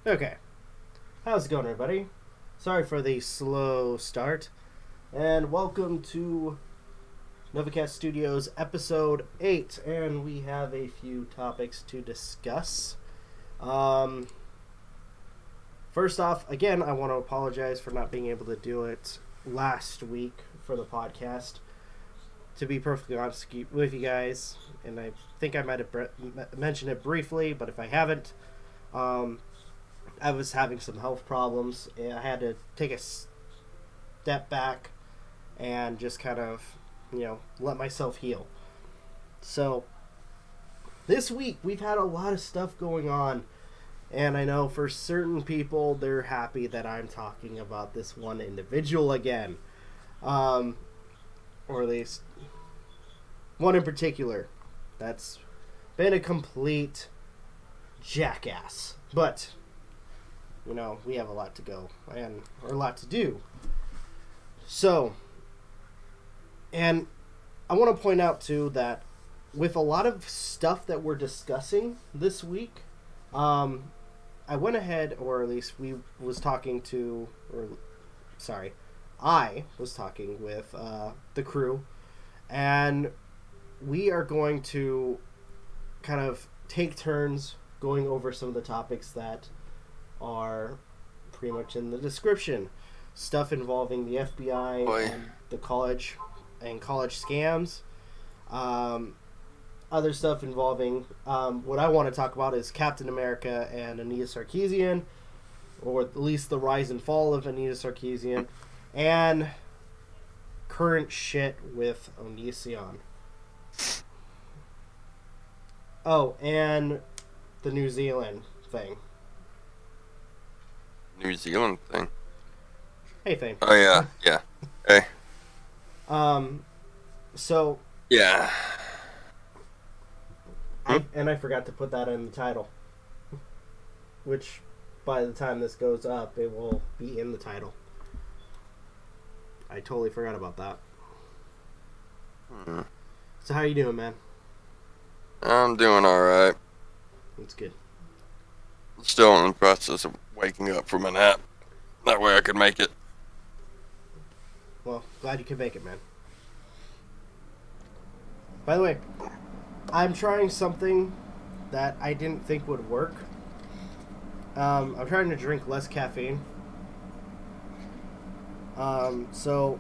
Okay. How's it going, everybody? Sorry for the slow start. And welcome to Novakast Studios episode 8. And we have a few topics to discuss. First off, again, I want to apologize for not being able to do it last week for the podcast. To be perfectly honest with you guys, and I think I might have mentioned it briefly, but if I haven't, I was having some health problems, and I had to take a step back and just kind of, let myself heal. So, this week, we've had a lot of stuff going on, and I know for certain people, they're happy that I'm talking about this one individual again. Or at least one in particular that's been a complete jackass. But, we have a lot to go and or a lot to do. So, and I want to point out too that with a lot of stuff that we're discussing this week, I went ahead, or at least I was talking with the crew, and we are going to kind of take turns going over some of the topics that are pretty much in the description. Stuff involving the FBI and the college scams. Other stuff involving what I want to talk about is Captain America and Anita Sarkeesian, or at least the rise and fall of Anita Sarkeesian, and current shit with Onision. Oh, and the New Zealand thing. New Zealand thing? Hey, Thane. Oh, yeah. Yeah. Hey. So... Yeah. I forgot to put that in the title. Which, by the time this goes up, it will be in the title. I totally forgot about that. So how you doing, man? I'm doing alright. That's good. Still in the process of waking up from a nap. That way I could make it. Well, glad you could make it, man. By the way, I'm trying something that I didn't think would work. I'm trying to drink less caffeine. So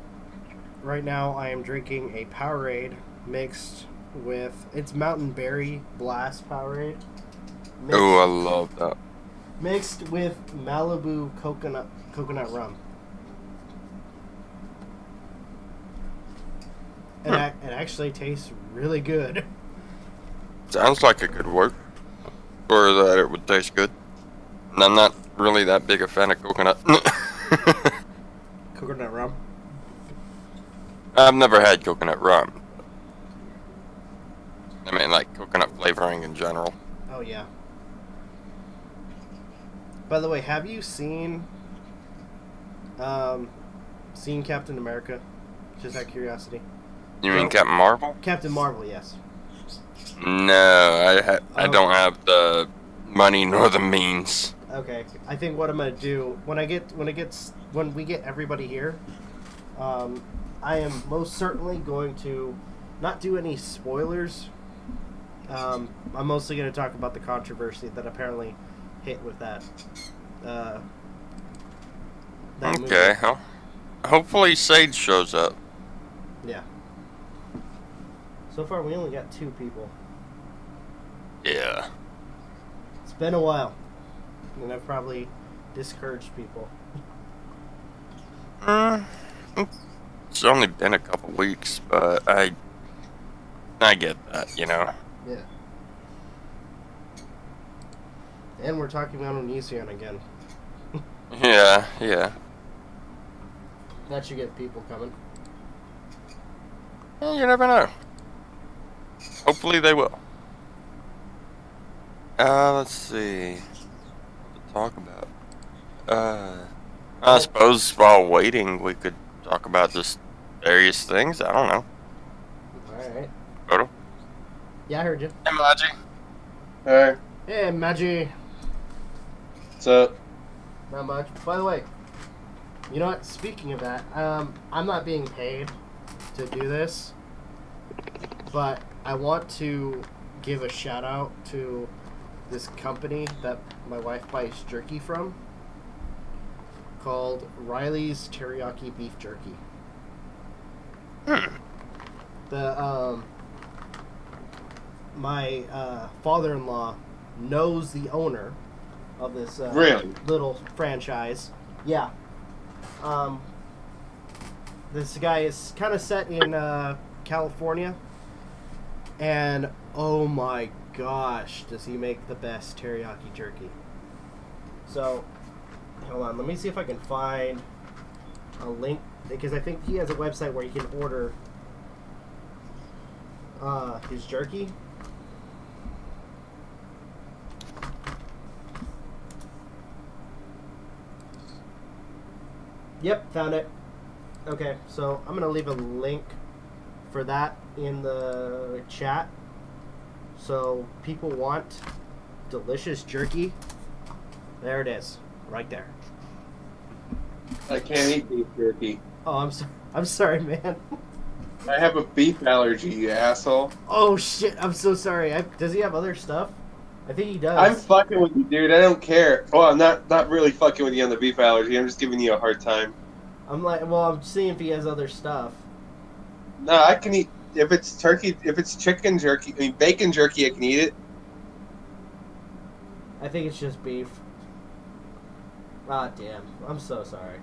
right now I am drinking a Powerade mixed with, it's Mountain Berry Blast Powerade. Oh, I love that. Mixed with Malibu coconut rum. And it actually tastes really good. Sounds like it could work. Or that it would taste good. And I'm not really that big a fan of coconut. Coconut rum? I've never had coconut rum. I mean, like coconut flavoring in general. Oh, yeah. By the way, have you seen Captain America? Just out of curiosity. You mean Captain Marvel? Captain Marvel, yes. No, I don't have the money nor the means. Okay, I think what I'm gonna do when we get everybody here, I am most certainly going to not do any spoilers. I'm mostly going to talk about the controversy that apparently hit with that. Okay, hopefully Sage shows up. Yeah. So far, we only got 2 people. Yeah. It's been a while, and I've probably discouraged people. It's only been a couple weeks, but I get that, Yeah. And we're talking about Onision again. Yeah. That should get people coming. You never know. Hopefully they will. Let's see. What to talk about? I suppose while waiting, we could talk about just various things. I don't know. Alright. Photo? Yeah, I heard you. Hey, Magi. Hey. Hey, Magi. So, Not much. By the way, you know what? Speaking of that, I'm not being paid to do this, but I want to give a shout out to this company that my wife buys jerky from, called Riley's Teriyaki Beef Jerky. The my father-in-law knows the owner of this really? little franchise. Yeah. This guy is kind of set in California, and oh my gosh, does he make the best teriyaki jerky. So, hold on, let me see if I can find a link, because I think he has a website where you can order his jerky. Yep, found it. Okay, so I'm going to leave a link for that in the chat. So people want delicious jerky. There it is, right there. I can't eat beef jerky. Oh, I'm sorry, man. I have a beef allergy, you asshole. Oh shit, I'm so sorry. Does he have other stuff? I think he does. I'm fucking with you, dude. I don't care. Well, I'm not really fucking with you on the beef allergy. I'm just giving you a hard time. I'm seeing if he has other stuff. No, I can eat. If it's turkey, if it's chicken jerky, I mean bacon jerky, I can eat it. I think it's just beef. Ah, damn. I'm so sorry.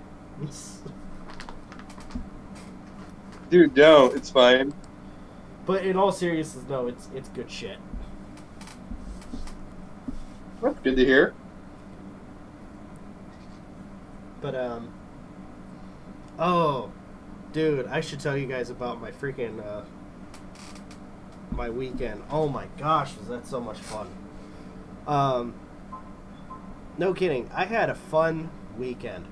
Dude, no, it's fine. But in all seriousness, no, it's good shit. That's good to hear. But, oh, dude, I should tell you guys about my freaking, my weekend. Oh my gosh, was that so much fun. No kidding, I had a fun weekend.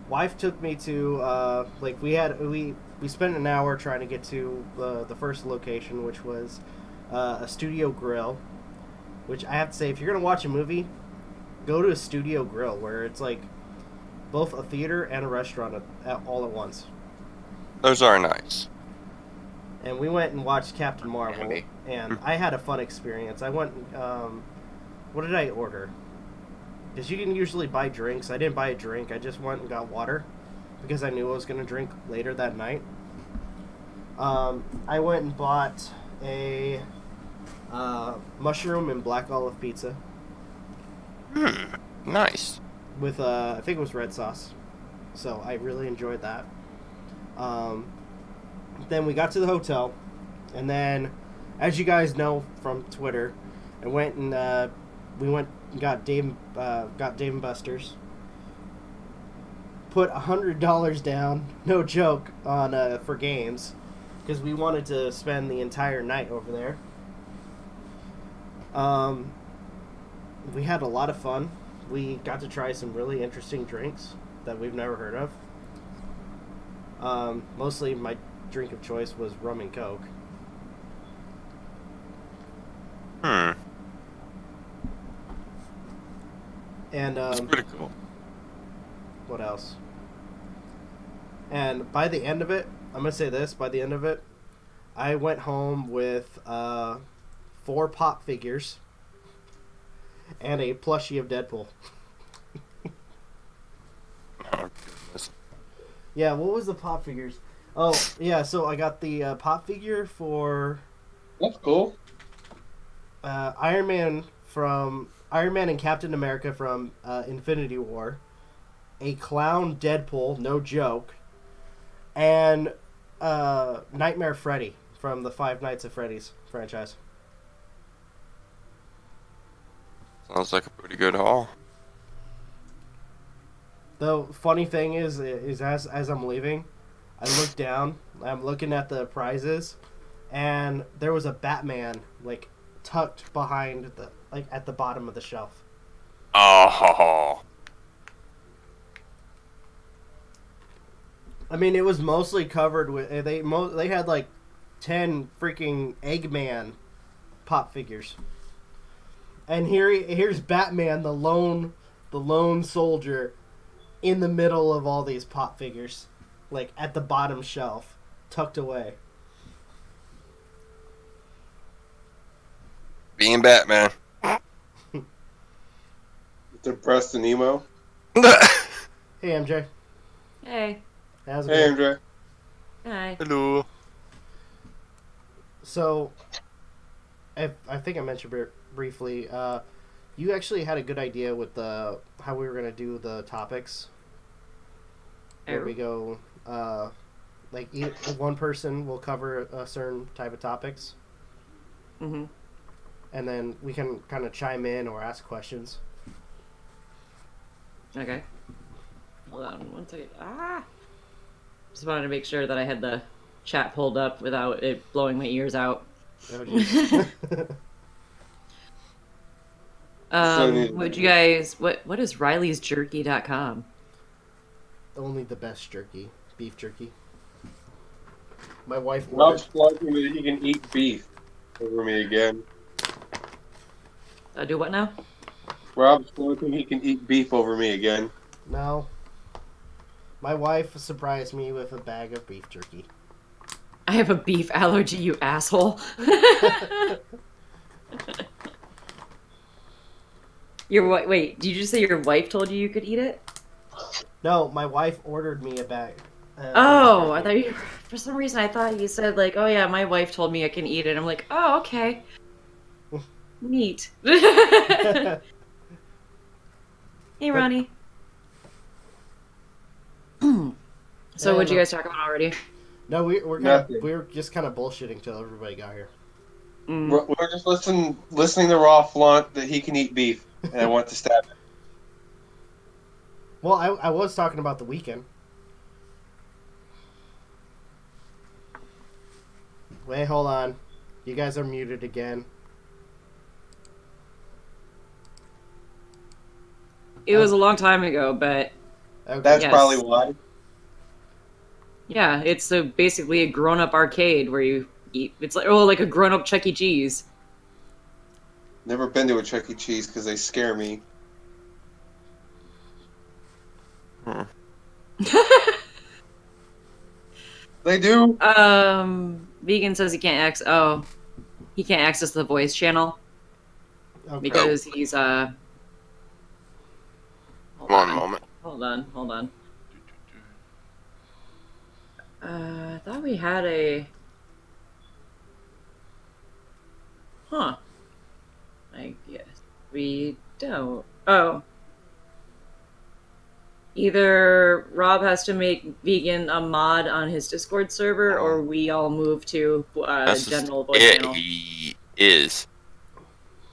Wife took me to, we spent an hour trying to get to the first location, which was a studio grill. Which I have to say, if you're going to watch a movie, go to a studio grill where it's like both a theater and a restaurant all at once. Those are nice. And we went and watched Captain Marvel, Andy. and I had a fun experience. I went, what did I order? Because you can usually buy drinks. I didn't buy a drink. I just went and got water because I knew I was going to drink later that night. I went and bought a mushroom and black olive pizza. Nice. With, I think it was red sauce. So I really enjoyed that. Then we got to the hotel. And then, as you guys know from Twitter, I went and, we went and got Dave and Buster's. Put $100 down, no joke, on, for games. Because we wanted to spend the entire night over there. We had a lot of fun. We got to try some really interesting drinks that we've never heard of. Mostly my drink of choice was rum and coke. And That's pretty cool. what else? And by the end of it, I'm gonna say this, by the end of it, I went home with 4 pop figures and a plushie of Deadpool. Oh, goodness. Yeah, what was the pop figures? Oh, yeah, so I got the pop figure for That's cool. Iron Man and Captain America from Infinity War, a clown Deadpool, no joke, and Nightmare Freddy from the Five Nights at Freddy's franchise. Sounds like a pretty good haul. The funny thing is as I'm leaving, I look down, I'm looking at the prizes, and there was a Batman, like, tucked behind at the bottom of the shelf. Oh. I mean, it was mostly covered with, they had like 10 freaking Eggman pop figures. And here's Batman, the lone soldier, in the middle of all these pop figures, like at the bottom shelf, tucked away. Being Batman. Depressed and emo. Hey, MJ. Hey. How's it Hey, going? MJ. Hi. Hello. So, I think I mentioned briefly. You actually had a good idea with how we were gonna do the topics. Where we go, like one person will cover a certain type of topics. Mm-hmm. And then we can kind of chime in or ask questions. Okay. Hold on one second. Just wanted to make sure that I had the chat pulled up without it blowing my ears out. Oh, geez. Would you guys... What is RileysJerky.com? Only the best jerky. Beef jerky. My wife Rob's ordered... plugging that he can eat beef over me again. Do what now? Rob's floating he can eat beef over me again. No. My wife surprised me with a bag of beef jerky. I have a beef allergy, you asshole. Wait, did you just say your wife told you could eat it? No, my wife ordered me a bag. Oh, I thought for some reason I thought you said like, oh yeah, my wife told me I can eat it. I'm like, oh, okay. Neat. Hey, Ronnie. So what'd you guys talk about already? No, we're just kind of bullshitting till everybody got here. We're just listening to Raw flaunt that he can eat beef, and I want to stab him. Well, I was talking about the weekend. Wait, hold on. You guys are muted again. It was a long time ago, but Okay. That's yes. probably why. Yeah, it's basically a grown-up arcade where you eat. It's like a grown-up Chuck E. Cheese. Never been to a Chuck E. Cheese because they scare me. They do. Vegan says he can't access the voice channel because he's One moment. Hold on. I thought we had a... Huh. I guess we don't. Oh. Either Rob has to make Vegan a mod on his Discord server, or we all move to general voice channel. He is.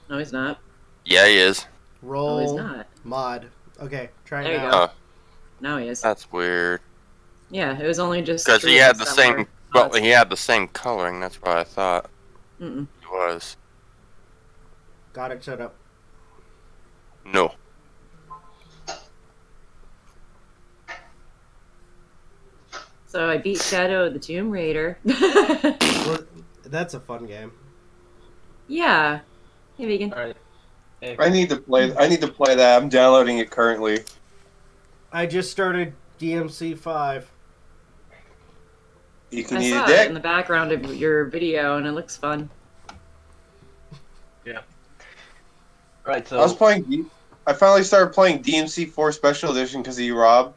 No, he's not. Yeah, he is. Roll No, he's not. mod. Okay, try There it you now. go. Now he is. That's weird. Yeah, it was only just Because he had the that same. were Well, mods. he had the same coloring. That's why I thought Mm-mm. he was. Got it set up. No. So I beat Shadow of the Tomb Raider. Well, that's a fun game. Yeah. Hey, Vegan. All right. Hey. I need to play that. I'm downloading it currently. I just started DMC 5. You can I eat saw a it dick. in the background of your video, and it looks fun. Yeah. All right. So I finally started playing DMC 4 Special Edition because of you, Rob.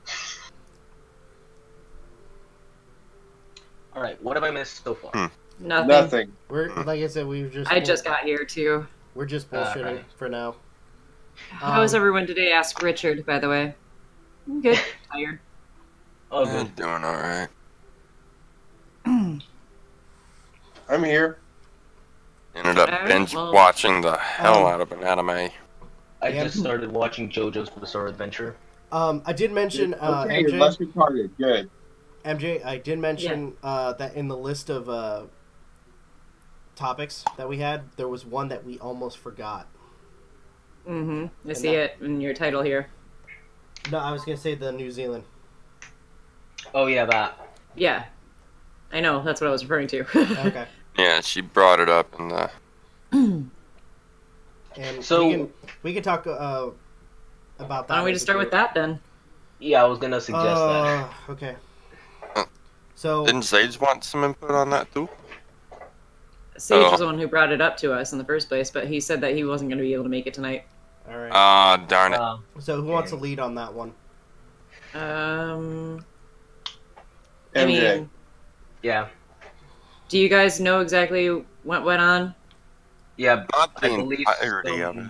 all right. What have I missed so far? Nothing. We're like I said, I just got here too. We're just bullshitting Alright. for now. How is everyone today? Ask Richard, by the way. I'm good. Tired. Oh, I'm good. doing alright. I'm here. Ended up Alright, binge well- watching the hell out of an anime. I Yeah. just started watching JoJo's Bizarre Adventure. I did mention Okay, you're less retarded. Good. MJ. I did mention that in the list of topics that we had, there was one that we almost forgot. Mm-hmm. I see it in your title here. No, I was gonna say the New Zealand. Oh yeah, that. Yeah. I know, that's what I was referring to. Okay. Yeah, she brought it up in the And So- we can talk about that. Why don't we just start with that then? Yeah, I was gonna suggest that. Okay. So Didn't Sage want some input on that too? Sage Oh. was the one who brought it up to us in the first place, but he said that he wasn't going to be able to make it tonight. all right. Ah, darn it. So who wants to lead on that one? I MJ. mean, Yeah. do you guys know exactly what went on? Yeah, Not the I believe entirety of it.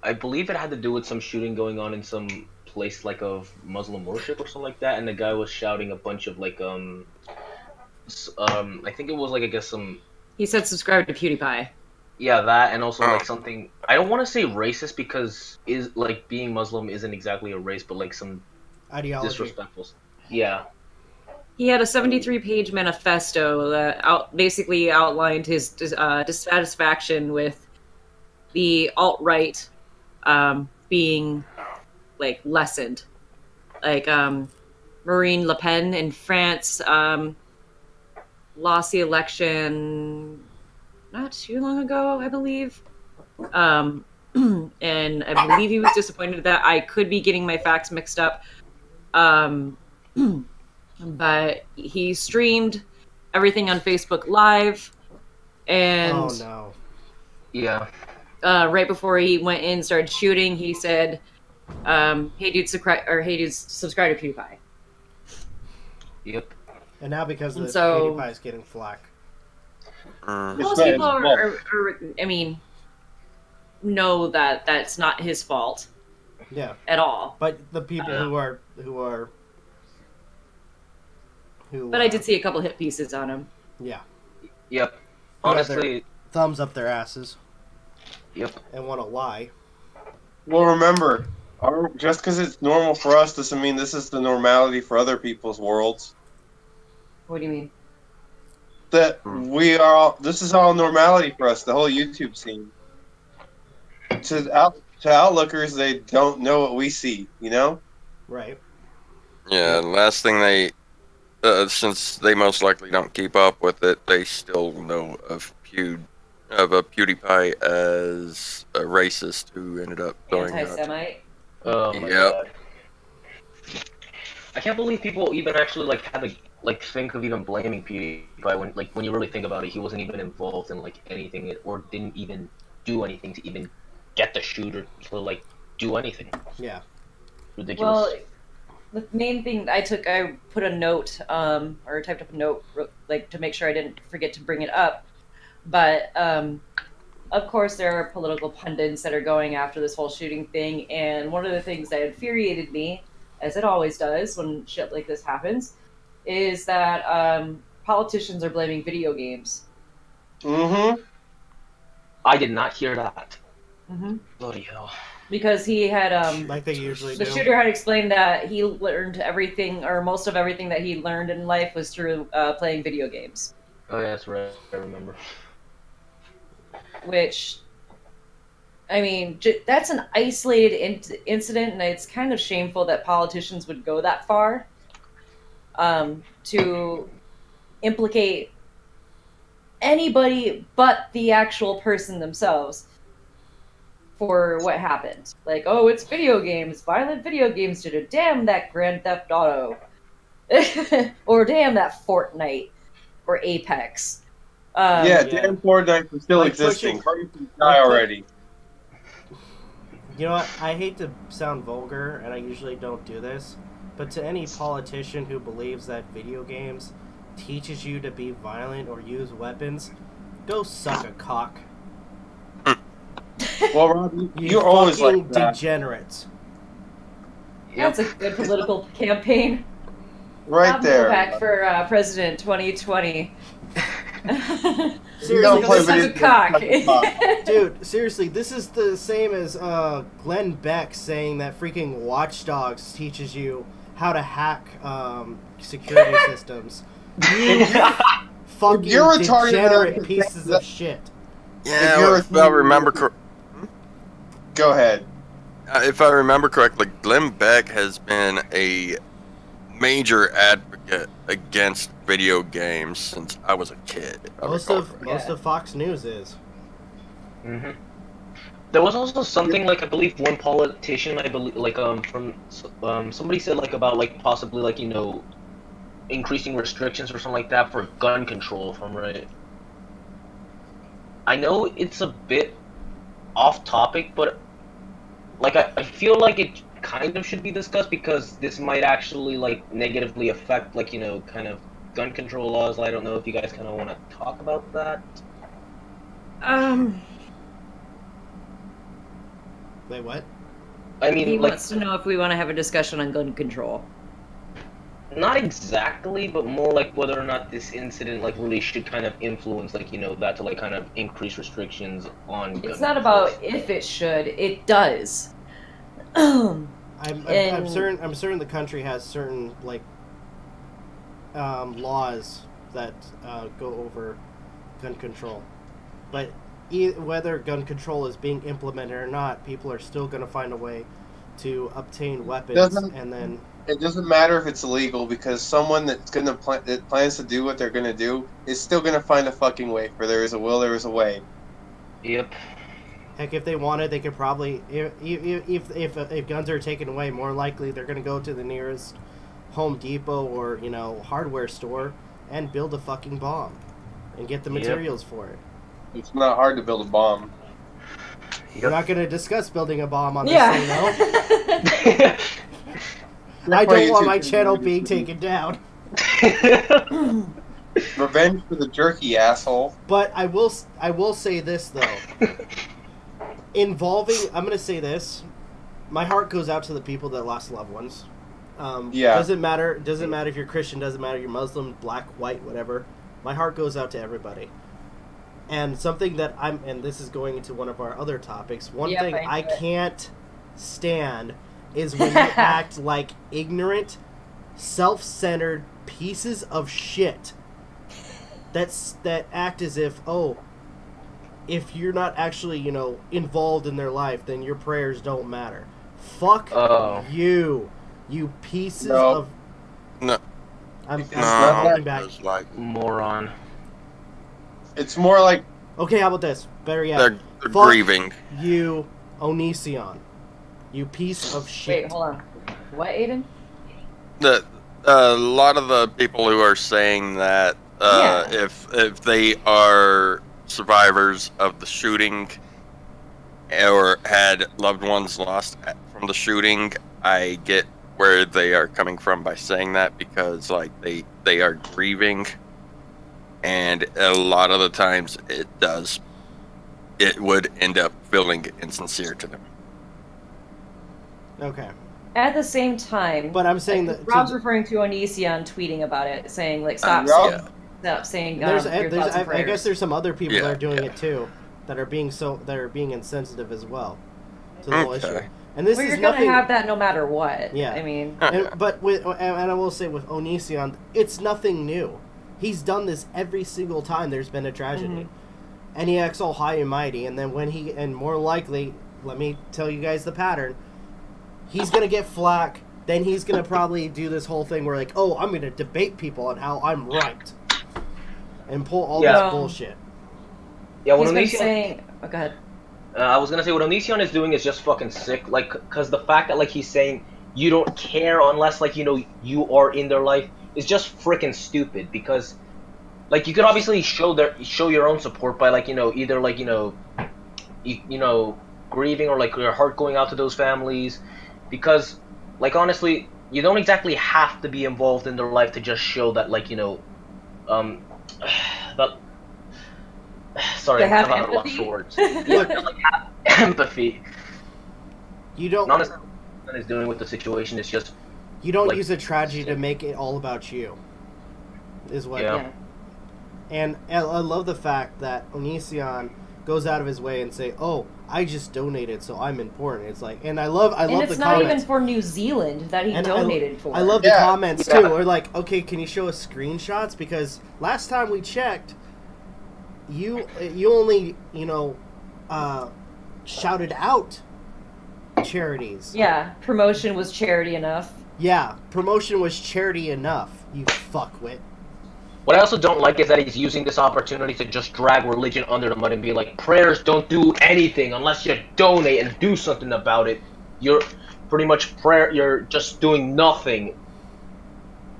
I believe it had to do with some shooting going on in some place like of Muslim worship or something like that, and the guy was shouting a bunch of like I think it was like I guess some He said subscribe to PewDiePie. yeah that and also like something I don't want to say racist because is like being Muslim isn't exactly a race, but like some Ideology. disrespectful. Yeah. He had a 73-page manifesto that basically outlined his dissatisfaction with the alt-right being like lessened. Like Marine Le Pen in France lost the election not too long ago, I believe. And I believe he was disappointed that I could be getting my facts mixed up. But he streamed everything on Facebook Live, and Oh no. Yeah. right before he went in and started shooting, he said, "Hey dude, subscribe to PewDiePie." Yep. And now because the And so- PewDiePie is getting flack. Mm. Most right, people well- are, I mean, know that that's not his fault Yeah, at all. but the people who But I did see a couple hit pieces on him. yeah, Yep. Yeah, Honestly, thumbs up their asses yep. and want to lie. Well, remember, just because it's normal for us doesn't mean this is the normality for other people's worlds. What do you mean? That we are all, this is all normality for us, the whole YouTube scene. To outlookers, they don't know what we see, you know? Right. Yeah, the last thing they, since they most likely don't keep up with it, they still know of a PewDiePie as a racist who ended up throwing out. Anti-Semite? Oh my Yep. god. I can't believe people even actually like had to like think of even blaming PewDiePie when you really think about it, he wasn't even involved in like anything or didn't even do anything to even get the shooter to like do anything. Yeah. Ridiculous. Well, the main thing I put a note, or typed up a note, like to make sure I didn't forget to bring it up. But of course, there are political pundits that are going after this whole shooting thing, and one of the things that infuriated me, as it always does when shit like this happens, is that politicians are blaming video games. Mm-hmm. I did not hear that. Mm-hmm. Bloody hell. Because he had Like they usually the do. shooter had explained that he learned everything, or most of everything that he learned in life was through playing video games. Oh yeah, that's right. I remember. Which, I mean, that's an isolated incident, and it's kind of shameful that politicians would go that far to implicate anybody but the actual person themselves for what happened. Like, oh, it's video games. Violent video games did it. Damn that Grand Theft Auto. Or damn that Fortnite. Or Apex. Yeah, yeah. damn Fortnite is still Like existing. pushing- Hurry up and die already. You know what? I hate to sound vulgar, and I usually don't do this, but to any politician who believes that video games teaches you to be violent or use weapons, go suck a cock. Well, Rob, You you're always fucking like that. degenerates. That's a good political campaign. Right I'm there. Novak for President 2020. You don't Seriously, play this suck video a is, games, cock. suck a cock. dude, seriously, this is the same as Glenn Beck saying that freaking Watch Dogs teaches you how to hack security systems. You fucking You're retarded degenerate enough to pieces think of shit. Yeah, you're if I remember Go ahead. if I remember correctly, Glenn Beck has been a major advocate against video games since I was a kid. if I Most recall of correctly. most of Fox News is. Mm-hmm. There was also something like I believe one politician I believe like from somebody said like about like possibly like increasing restrictions or something like that for gun control, if I'm right. I know it's a bit off topic, but like I feel like it kind of should be discussed because this might actually like negatively affect like kind of gun control laws. I don't know if you guys kind of want to talk about that. Wait, what? I mean, He like, wants to know if we want to have a discussion on gun control. not exactly, but more like whether or not this incident like really should kind of influence like that to like kind of increase restrictions on gun It's not control. about if it should; it does. I'm certain the country has certain like laws that go over gun control, but whether gun control is being implemented or not, people are still going to find a way to obtain weapons, and then it doesn't matter if it's illegal because someone that's that plans to do what they're gonna do is still gonna find a fucking way. For there is a will, there is a way. Yep. heck, if they wanted, they could probably if guns are taken away, more likely they're going to go to the nearest Home Depot or hardware store and build a fucking bomb and get the materials for it. It's not hard to build a bomb. We're not going to discuss building a bomb on this thing, though. I don't want my channel being taken down. Revenge for the jerky, asshole. But I will say this though. I'm going to say this. My heart goes out to the people that lost loved ones. Doesn't matter if you're Christian, doesn't matter if you're Muslim, black, white, whatever. My heart goes out to everybody. And something that and this is going into one of our other topics. One thing I can't stand is when you act like ignorant, self-centered pieces of shit that act as if if you're not actually involved in their life, then your prayers don't matter. Fuck you pieces of no. I'm talking back. Like moron. It's more like okay. How about this? Better yet, they're fuck grieving. You, Onision, you piece of shit. Wait, hold on. What, Aiden? A lot of the people who are saying that if they are survivors of the shooting or had loved ones lost from the shooting, I get where they are coming from by saying that, because like they are grieving, and a lot of the times it would end up feeling insincere to them. Okay. At the same time, but I'm saying that Rob's referring to Onision tweeting about it, saying like stop saying there's your thoughts and I guess there's some other people that are doing it too, that are being insensitive as well to the whole issue. And this you're is gonna nothing. have that no matter what. Yeah, I mean, and I will say with Onision, it's nothing new. He's done this every single time there's been a tragedy, and he acts all high and mighty. And then and more likely, let me tell you guys the pattern. He's gonna get flack. Then he's gonna probably do this whole thing where like, oh, I'm gonna debate people on how I'm right, and pull all this bullshit. Yeah, what he's been Onision saying. Oh, go ahead. I was gonna say what Onision is doing is just fucking sick. Like, cause the fact that like he's saying you don't care unless like you are in their life is just freaking stupid. Because like you could obviously show your own support by like either like grieving or like your heart going out to those families. Because, like, honestly, you don't exactly have to be involved in their life to just show that, like, that... Sorry, I'm kind of at a loss for words. Look, like, have empathy. You don't... Not necessarily what is doing with the situation, it's just... You don't use a tragedy to make it all about you, is what... Yeah. And I love the fact that Onision goes out of his way and say, oh, I just donated, so I'm important. It's like, and I love the comments. And it's not even for New Zealand that he donated for. I love the comments too. Or like, okay, can you show us screenshots? Because last time we checked, you only shouted out charities. Yeah, promotion was charity enough. Yeah, promotion was charity enough. You fuckwit. What I also don't like is that he's using this opportunity to just drag religion under the mud and be like, prayers don't do anything unless you donate and do something about it. You're pretty much you're just doing nothing.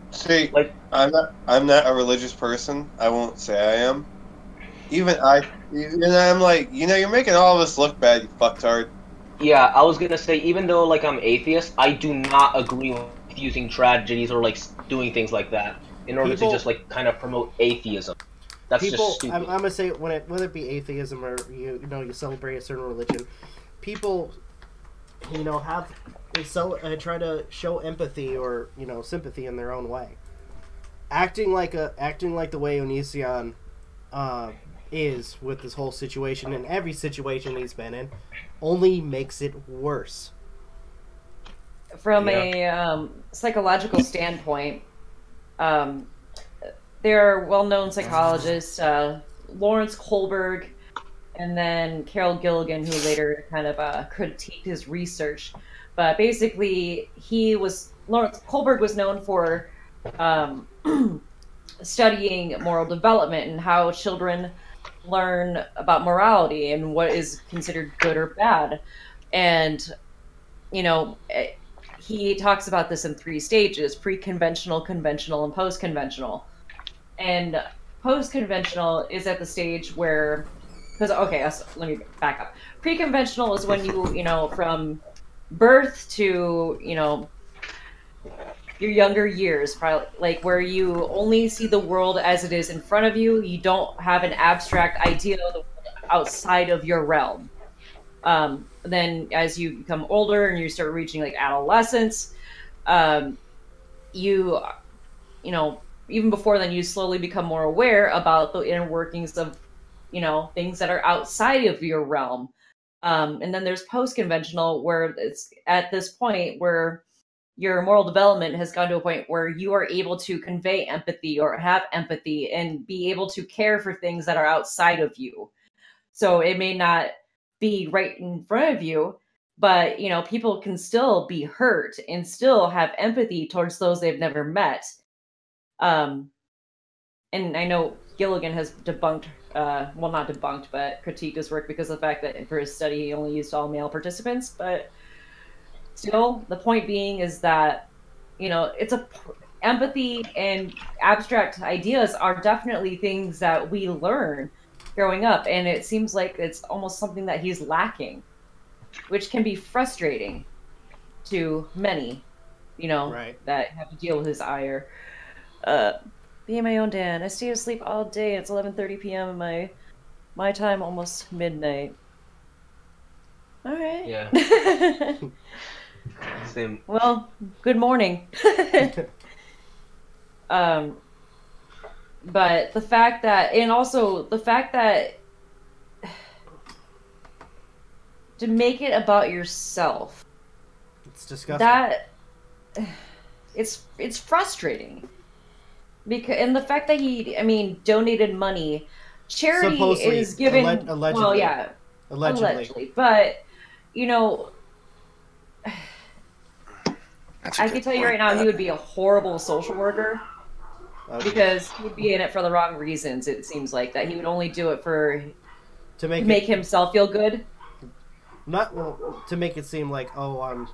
See, Like, I'm not a religious person. I won't say I am. Even I'm like, you're making all of us look bad, you fucktard. yeah, I was gonna say, even though like I'm atheist, I do not agree with using tragedies or like doing things like that in order to just like kind of promote atheism. That's just stupid. I'm gonna say whether it be atheism or you celebrate a certain religion, people try to show empathy or sympathy in their own way, acting like the way Onision is with this whole situation, and every situation he's been in only makes it worse. From a psychological standpoint, there are well-known psychologists, Lawrence Kohlberg, and then Carol Gilligan, who later kind of critiqued his research. But basically, Lawrence Kohlberg was known for studying moral development and how children learn about morality and what is considered good or bad. And, he talks about this in 3 stages: pre-conventional, conventional, and post-conventional. And post-conventional is at the stage where, let me back up. Pre-conventional is when you from birth to, your younger years, probably, like where you only see the world as it is in front of you. You don't have an abstract idea of the world outside of your realm. Then as you become older and you start reaching like adolescence, even before then, you slowly become more aware about the inner workings of, things that are outside of your realm. And then there's post-conventional, where it's at this point where your moral development has gone to a point where you are able to convey empathy or have empathy and be able to care for things that are outside of you. So it may not be right in front of you, but, people can still be hurt and still have empathy towards those they've never met. And I know Gilligan has debunked, not debunked, but critiqued his work because of the fact that for his study he only used all male participants. But still, the point being is that, empathy and abstract ideas are definitely things that we learn growing up, and it seems like it's almost something that he's lacking, which can be frustrating to many, right, that have to deal with his ire. Being my own Dan, I stay asleep all day. It's 11:30 p.m. my time, almost midnight. All right. Yeah. Same. Well, good morning. But the fact that to make it about yourself, it's disgusting. that it's frustrating. And the fact that he donated money, charity Supposedly, is given. allegedly. Well, yeah, allegedly. But I can tell you right now, he would be a horrible social worker. Okay. Because he would be in it for the wrong reasons. It seems like that he would only do it to make himself feel good. To make it seem like, oh, I'm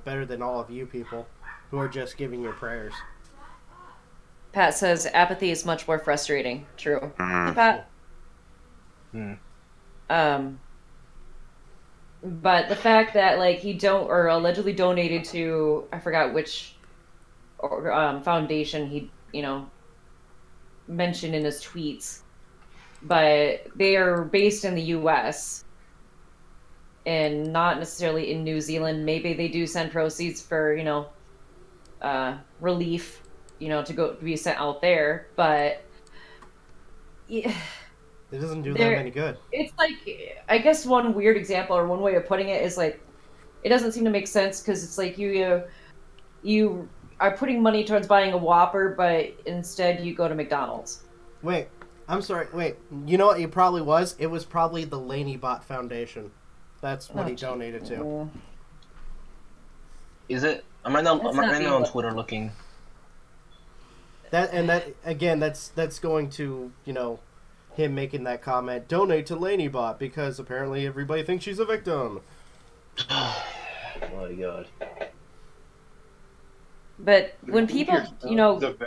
better than all of you people who are just giving your prayers. Pat says apathy is much more frustrating. True. Hey, Pat. But the fact that he allegedly donated to, I forgot which foundation he mentioned in his tweets, but they are based in the U.S. and not necessarily in New Zealand. Maybe they do send proceeds for relief, to be sent out there, but it doesn't do them any good. It's I guess one weird example or one way of putting it is it doesn't seem to make sense, because it's you are putting money towards buying a Whopper, but instead you go to McDonald's. Wait, I'm sorry. Wait, you know what it probably was? It was probably the Laney-Bot Foundation. That's what he donated to. Is it? I'm right now on Twitter looking. that again, that's going to, him making that comment, donate to LanieBot because apparently everybody thinks she's a victim. Oh my god. But when people,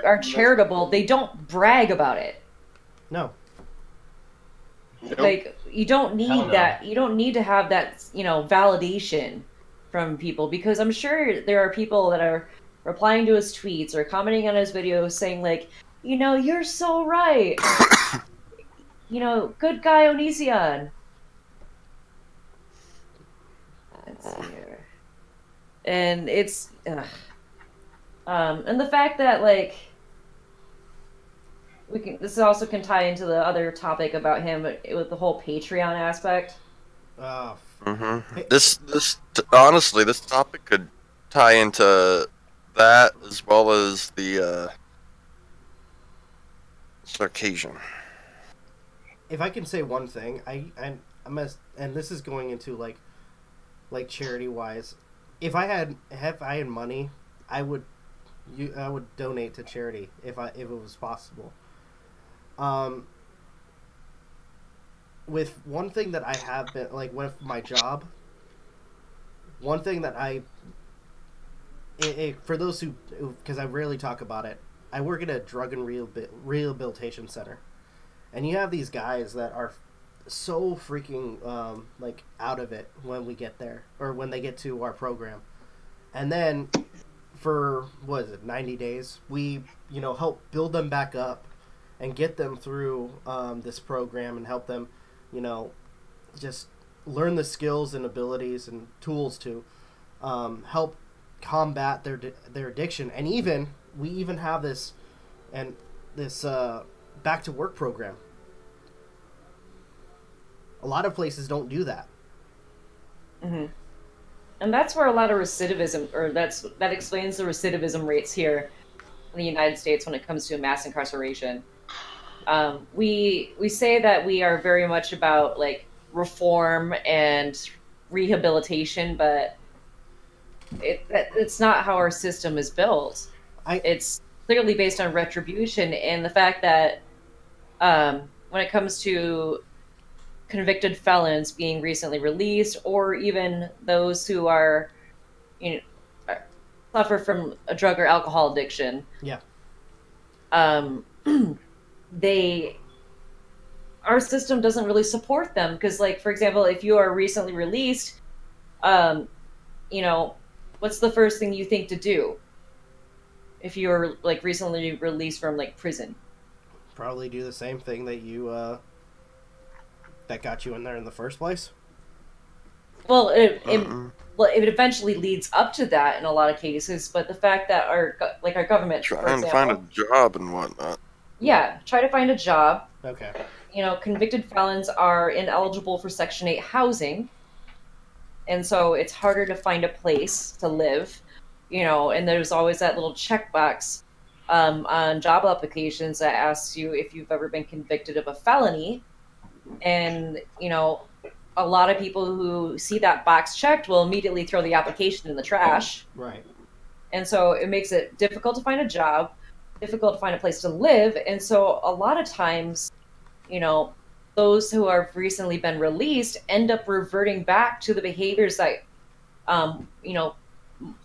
are charitable, they don't brag about it. No. Nope. Like, you don't need Hell no. that. You don't need to have that, validation from people, because I'm sure there are people that are replying to his tweets or commenting on his videos saying, like, you're so right. Good guy Onision. Let's see here. And it's, and the fact that, like, this also can tie into the other topic about him with the whole Patreon aspect. This honestly, this topic could tie into that as well as the Circassian. If I can say one thing, and this is going into like charity wise. If I had money, I would donate to charity if it was possible. With one thing that I have been, like, with my job, one thing that for those who, because I rarely talk about it, I work at a drug and rehabilitation center, and you have these guys that are so freaking like out of it when we get there, or when they get to our program, and then for 90 days we help build them back up and get them through this program and help them just learn the skills and abilities and tools to help combat their addiction. And we even have this back to work program. A lot of places don't do that. Mm-hmm. And that's where a lot of recidivism, or that explains the recidivism rates here in the United States when it comes to mass incarceration. We say that we are very much about, like, reform and rehabilitation, but it's not how our system is built. It's clearly based on retribution, and the fact that when it comes to convicted felons being recently released, or even those who are, suffer from a drug or alcohol addiction. Yeah. Our system doesn't really support them, because, like, for example, if you are recently released, what's the first thing you think to do if you're, like, recently released from, like, prison? Probably do the same thing that you that got you in there in the first place. Well, it eventually leads up to that in a lot of cases, but the fact that our government, Trying to find a job and whatnot. Yeah, try to find a job. Okay. Convicted felons are ineligible for Section 8 housing, and so it's harder to find a place to live. And there's always that little checkbox on job applications that asks you if you've ever been convicted of a felony. And, a lot of people who see that box checked will immediately throw the application in the trash. Right. And so it makes it difficult to find a job, difficult to find a place to live. And so a lot of times, those who have recently been released end up reverting back to the behaviors that,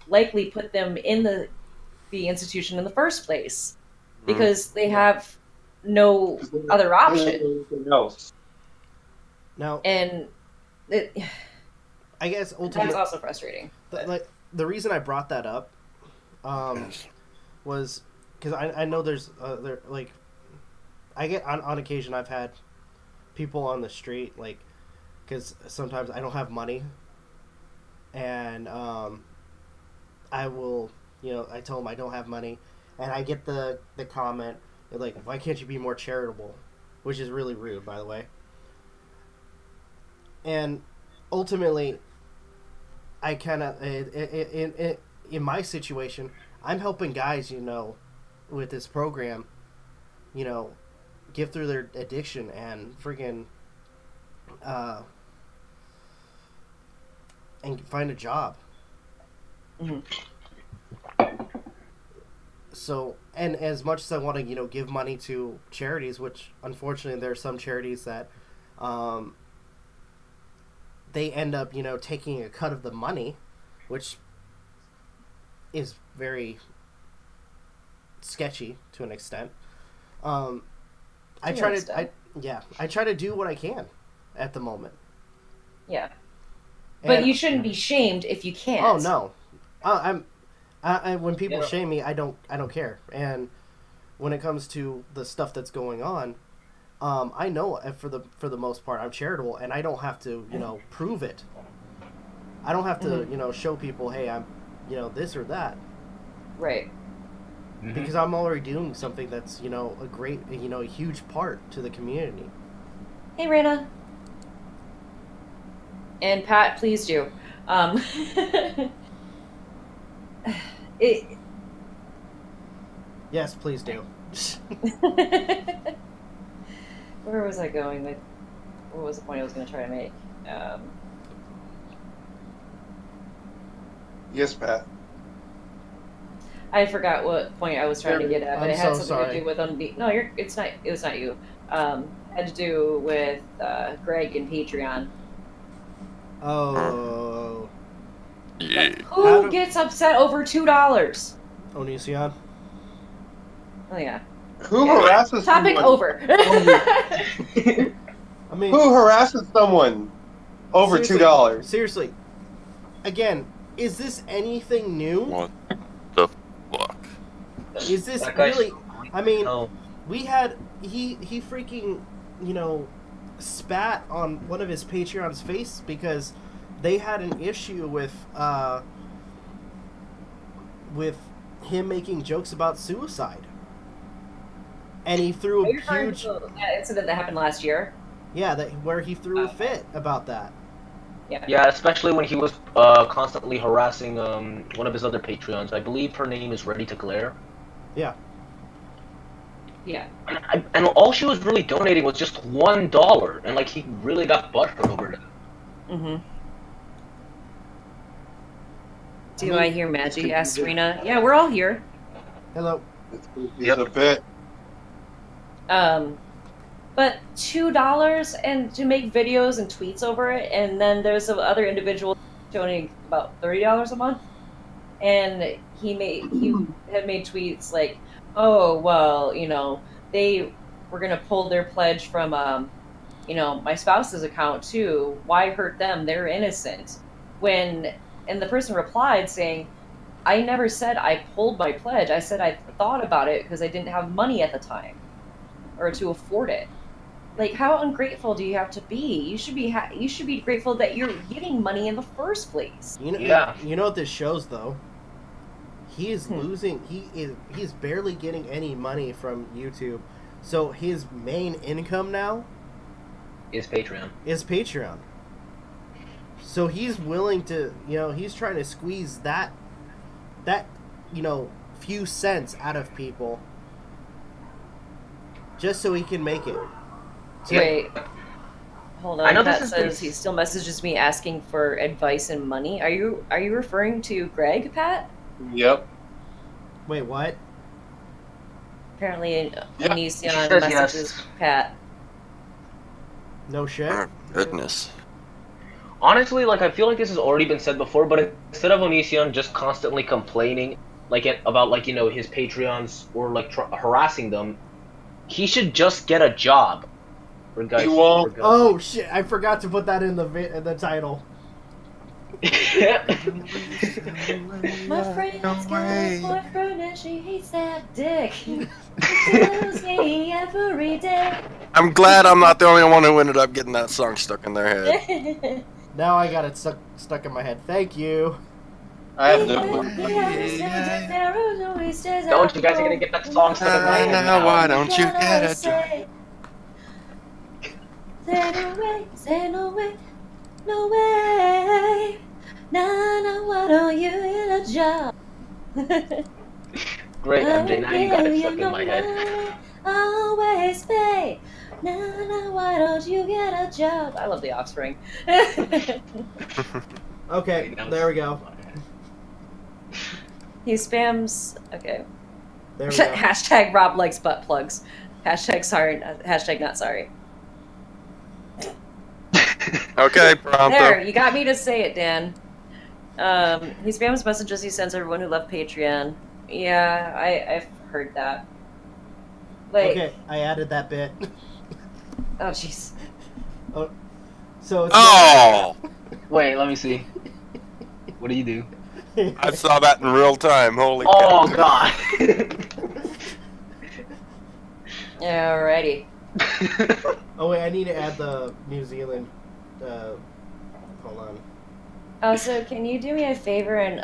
likely put them in the institution in the first place, because they have no other option. Now, And I guess ultimately that's also frustrating. The reason I brought that up was because I know there's I get on occasion I've had people on the street, like, because sometimes I don't have money, and I will I tell them I don't have money, and I get the comment like, why can't you be more charitable, which is really rude, by the way. And ultimately, I kind of in my situation, I'm helping guys, with this program, get through their addiction and freaking and find a job. Mm-hmm. So, and as much as I want to, give money to charities, which unfortunately there are some charities that they end up, taking a cut of the money, which is very sketchy to an extent. I try to do what I can at the moment. Yeah. But And- you shouldn't be shamed if you can't. Oh no, when people shame me, I don't care. And when it comes to the stuff that's going on, I know for the most part I'm charitable, and I don't have to prove it. I don't have to show people, hey, I'm this or that. Right. Because I'm already doing something that's a great a huge part to the community. Hey, Raina. And Pat, please do. Yes, please do. Where was I going with? What was the point I was going to try to make? Yes, Pat. I forgot what point I was trying to get at, but I'm it had so something to sorry. do with No, it's not. It was not you. Had to do with Greg and Patreon. Oh, Yeah. Who gets upset over $2? Onision. Oh yeah. Who harasses Topic someone? over. I mean, Who harasses someone over $2? Seriously, again, is this anything new? What the fuck? Is this That guy's- really? I mean, No. we had he freaking spat on one of his Patreon's face because they had an issue with him making jokes about suicide, and he threw Are a you referring huge to that incident that happened last year? where he threw a fit about that. Yeah, especially when he was constantly harassing one of his other Patreons. I believe her name is Ready to Glare. Yeah. Yeah. And all she was really donating was just $1, and like he really got butthurt over that. Mm-hmm. Do I hear Magi? Asked Serena. Yeah, we're all here. Hello. It's a bit. But $2 and to make videos and tweets over it, and then there's some other individual donating about $30 a month, and he had made tweets like, oh well, they were gonna pull their pledge from my spouse's account too. Why hurt them? They're innocent. And the person replied saying, I never said I pulled my pledge. I said I thought about it because I didn't have money at the time or to afford it. Like, how ungrateful do you have to be? You should be grateful that you're getting money in the first place. Yeah. You know what this shows though? He is losing. He's barely getting any money from YouTube. So his main income now Is Patreon. is Patreon. So he's willing to, he's trying to squeeze that few cents out of people just so he can make it. So, Wait, hold on. I know Pat this is says he still messages me asking for advice and money. Are you referring to Greg, Pat? Yep. Wait, what? Apparently, Yeah. Onision She says messages yes. Pat. No shit? Oh, goodness. Honestly, like I feel like this has already been said before, but instead of Onision just constantly complaining about his Patreons or harassing them, he should just get a job. For guys, He won't. for guys. Oh shit! I forgot to put that in the title. My friend's got a boyfriend and she hates that dick. She tells me every day. I'm glad I'm not the only one who ended up getting that song stuck in their head. Now I got it stuck in my head. Thank you. I have no clue. Don't you guys are gonna get that song stuck in my head now? Why don't you get a job? Say no way, no way. Nah, why don't you get a job? Great, MJ, now you got it stuck in my head. Always pay. Nah, why don't you get a job? I love the Offspring. Okay, there we go. He spams. Okay. There we go. Hashtag Rob likes butt plugs. Hashtag sorry. Hashtag not sorry. Okay, pronto. There, you got me to say it, Dan. He spams messages he sends everyone who left Patreon. Yeah, I've heard that. Like, Okay, I added that bit. oh jeez. Oh, so it's Oh! Wait, let me see. What do you do? I saw that in real time. Holy Oh cow. god. Alrighty. Oh wait, I need to add the New Zealand. Hold on. Also, can you do me a favor and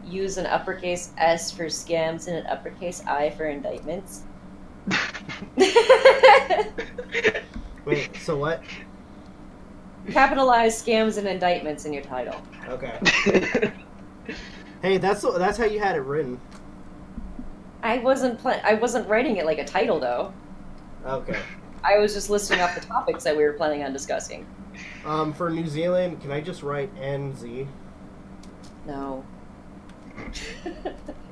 use an uppercase S for scams and an uppercase I for indictments? Wait, so what? Capitalize scams and indictments in your title. Okay. Hey, that's how you had it written. I wasn't writing it like a title though. Okay. I was just listing off the topics that we were planning on discussing. For New Zealand, can I just write NZ? No.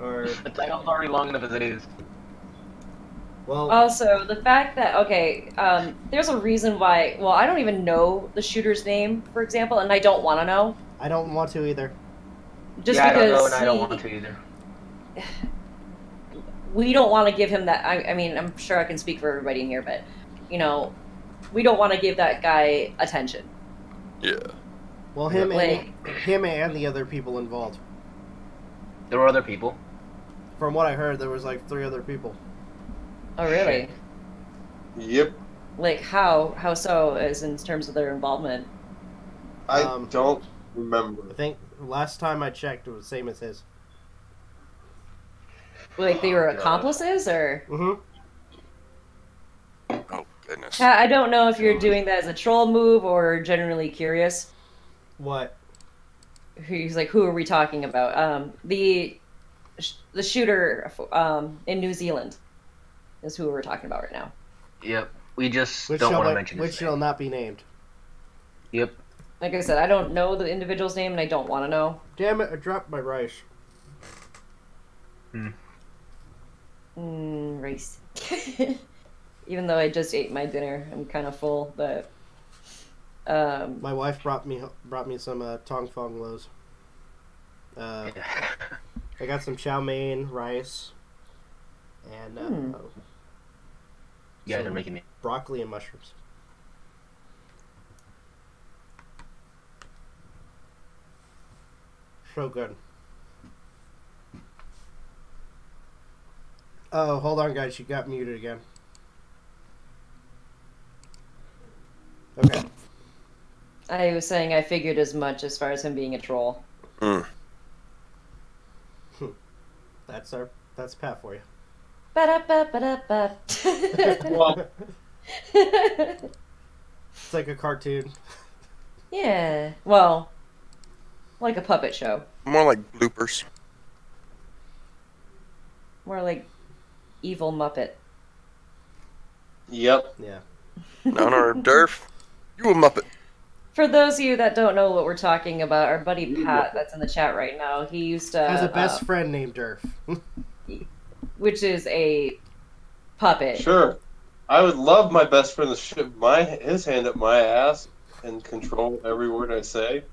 Or The title's already long enough as it is. well, Also, the fact that, okay, there's a reason why, well, I don't even know the shooter's name, for example, and I don't want to know. I don't want to either. Just yeah, because I don't know, and I don't want to either. we don't want to give him that, I mean, I'm sure I can speak for everybody in here, but, you know, we don't want to give that guy attention. Yeah. Well, him Like- and the other people involved. There were other people. From what I heard, there was like 3 other people. Oh, really? Yep. Like, how so, as in terms of their involvement? I Um, don't remember. I think last time I checked, it was the same as his. Like, they were God. accomplices, or? Mm-hmm. Oh, goodness. I don't know if you're doing that as a troll move or generally curious. What? He's like, who are we talking about? The shooter in New Zealand is who we're talking about right now. Yep. We just Which don't shall, want to not, mention which his shall name. not be named. Yep. Like I said, I don't know the individual's name, and I don't want to know. Damn it! I dropped my rice. Race. Even though I just ate my dinner, I'm kind of full, but My wife brought me some tong fong lows. I got some chow mein, rice, and Yeah, they're some making me. broccoli and mushrooms. So good. Oh, hold on, guys. You got muted again. Okay. I was saying I figured as much as far as him being a troll. Mm. That's Pat for you. Ba-da-ba-ba-da-ba. Well, It's like a cartoon. Yeah. Well, like a puppet show. More like bloopers. More like evil Muppet. yep. Yeah. No, Durf. You a Muppet. For those of you that don't know what we're talking about, our buddy Pat, that's in the chat right now, he used to Has a best friend named Durf. which is a puppet. Sure. I would love my best friend to shove his hand up my ass and control every word I say.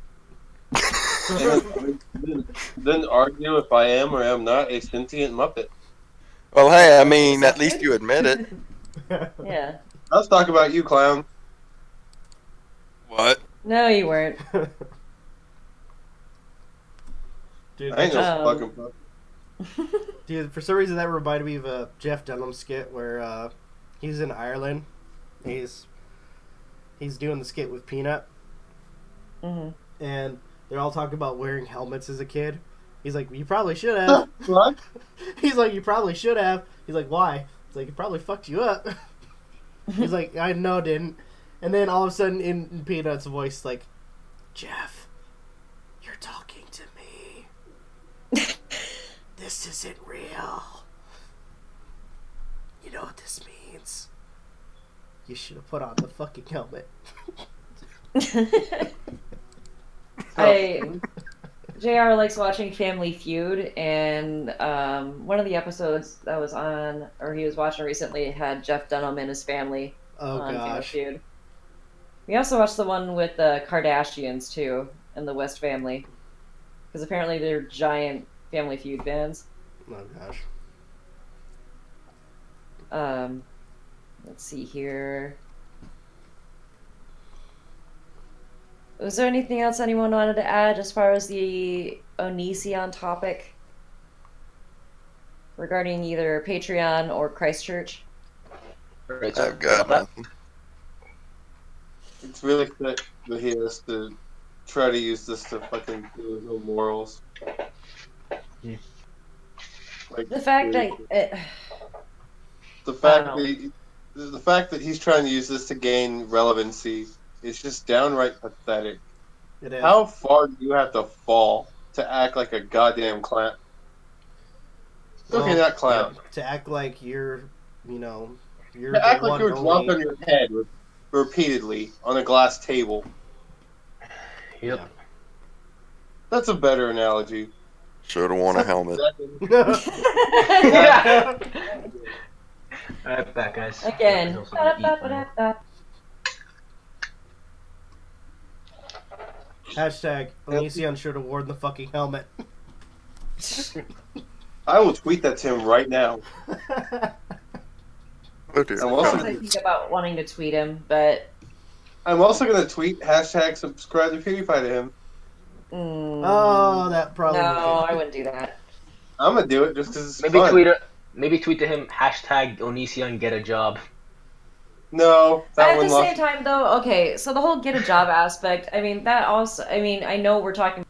And then argue if I am or am not a sentient Muppet. Well, hey, I mean, at least you admit it. Yeah. Let's talk about you, clown. What? No, you weren't. Dude, I ain't no Um, fucking puppet. Dude, for some reason that reminded me of a Jeff Dunham skit where he's in Ireland. He's doing the skit with Peanut, hmm and they're all talking about wearing helmets as a kid. He's like, you probably should have. What? He's like, you probably should have. He's like, why? He's like, it probably fucked you up. He's like, I know it didn't. And then all of a sudden, in Peanut's voice, like, Jeff, you're talking to me. This isn't real. You know what this means? You should have put on the fucking helmet. JR likes watching Family Feud, and one of the episodes that was on, or he was watching recently, had Jeff Dunham and his family on Family Feud. We also watched the one with the Kardashians, too, and the West family. Because apparently they're giant Family Feud fans. Oh, gosh. Let's see here. Was there anything else anyone wanted to add as far as the Onision topic? Regarding either Patreon or Christchurch? I've got nothing. It's really sick that he has to try to use this to fucking do his own morals. Like, The fact that... the fact that he's trying to use this to gain relevancy is just downright pathetic. It is. How far do you have to fall to act like a goddamn clown? Look at that clown. To act like you're To act like you're drunk on your head repeatedly on a glass table. Yep. Yeah. That's a better analogy. Should have worn a helmet. Alright, back, guys. Again. Hashtag Onision should have worn the fucking helmet. I will tweet that to him right now. Oh, dear. I'm also, I think about wanting to tweet him, but... I'm also going to tweet hashtag subscribe to PewDiePie to him. Oh, that probably... No, I wouldn't do that. I'm going to do it just because it's Maybe fun. maybe tweet to him hashtag Onision get a job. No, that At one the lost. same time, though, okay, so the whole get a job aspect, I mean, that also, I mean, I know we're talking,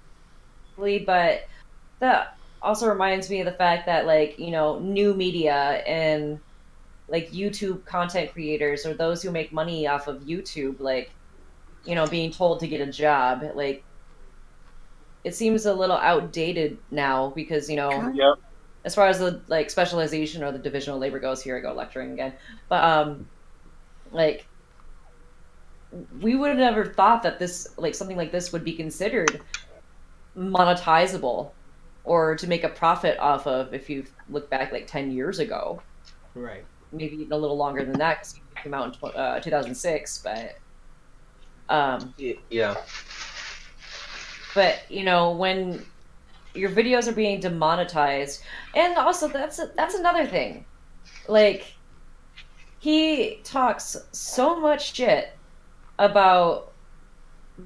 but that also reminds me of the fact that, like, you know, new media and, like, YouTube content creators or those who make money off of YouTube, like, you know, being told to get a job, like, it seems a little outdated now because, you know, Yep. as far as the, like, specialization or the division of labor goes, here I go lecturing again, but, like, we would have never thought that this, like, something like this would be considered monetizable or to make a profit off of if you look back, like, 10 years ago. Right. Maybe even a little longer than that because it came out in 2006, but... Yeah. But, you know, when your videos are being demonetized, and also that's another thing. Like, he talks so much shit about